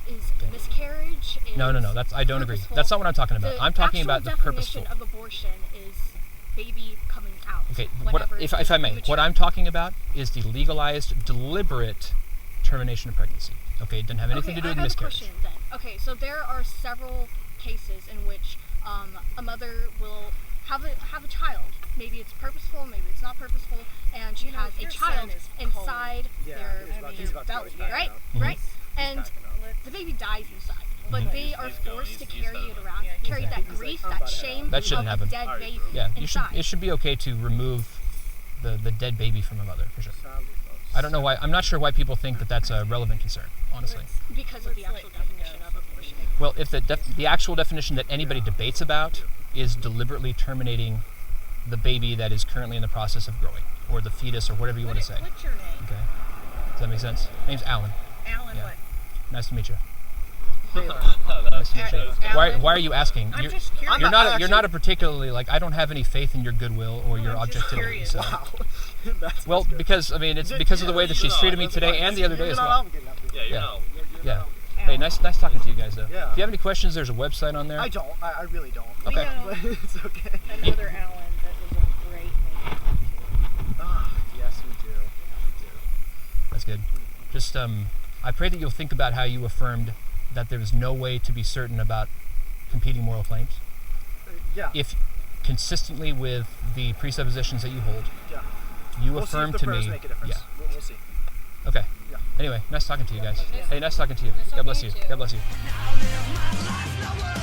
Speaker 6: is miscarriage.
Speaker 1: No. I don't agree. That's not what I'm talking about. I'm talking about the purposeful.
Speaker 6: The definition of abortion is baby coming out.
Speaker 1: Okay, if I may, what I'm talking about is the legalized, deliberate termination of pregnancy. Okay, it doesn't have anything to do with miscarriage.
Speaker 6: I have a question then. Okay, so there are several cases in which a mother will have a child. Maybe it's purposeful, maybe it's not purposeful, and she has a child inside their belly, right?
Speaker 1: Mm-hmm.
Speaker 6: Right? And the baby dies inside. But they are forced to carry it around, carry that grief, that shame
Speaker 1: that shouldn't
Speaker 6: of
Speaker 1: happen.
Speaker 6: the dead baby inside.
Speaker 1: It should be okay to remove the dead baby from a mother, for sure. I don't know why. I'm not sure why people think that that's a relevant concern, honestly.
Speaker 6: Because of the actual definition of abortion.
Speaker 1: Well, if the actual definition that anybody debates about is deliberately terminating the baby that is currently in the process of growing, or the fetus, or whatever you want to say.
Speaker 5: What's your name?
Speaker 1: Okay. Does that make sense? My name's Alan.
Speaker 5: Alan what?
Speaker 1: Nice to meet you.
Speaker 5: Alan.
Speaker 1: Why are you asking?
Speaker 5: I'm just curious.
Speaker 1: You're not a particularly, like, I don't have any faith in your goodwill or your objectivity. So.
Speaker 2: Wow.
Speaker 1: Well, because it's because of the way that she's treated me today and the other day as well.
Speaker 3: Yeah, you're not.
Speaker 1: Yeah. Hey, nice talking to you guys though.
Speaker 2: Yeah.
Speaker 1: If you have any questions, there's a website on there.
Speaker 2: I don't. I really don't.
Speaker 1: Okay.
Speaker 2: But it's okay.
Speaker 5: Another Alan that was a great name.
Speaker 2: Yes, we do.
Speaker 1: That's good. Just I pray that you'll think about how you affirmed that there is no way to be certain about competing moral claims.
Speaker 2: Yeah.
Speaker 1: If consistently with the presuppositions that you hold, you
Speaker 2: we'll
Speaker 1: affirm
Speaker 2: see if the
Speaker 1: to
Speaker 2: prayers
Speaker 1: me.
Speaker 2: make a difference. We'll see.
Speaker 1: Okay.
Speaker 2: Yeah.
Speaker 1: Anyway, nice talking to you guys. Hey, nice talking to you.
Speaker 6: Nice
Speaker 1: God bless
Speaker 6: talking
Speaker 1: you.
Speaker 6: to you.
Speaker 1: God bless you.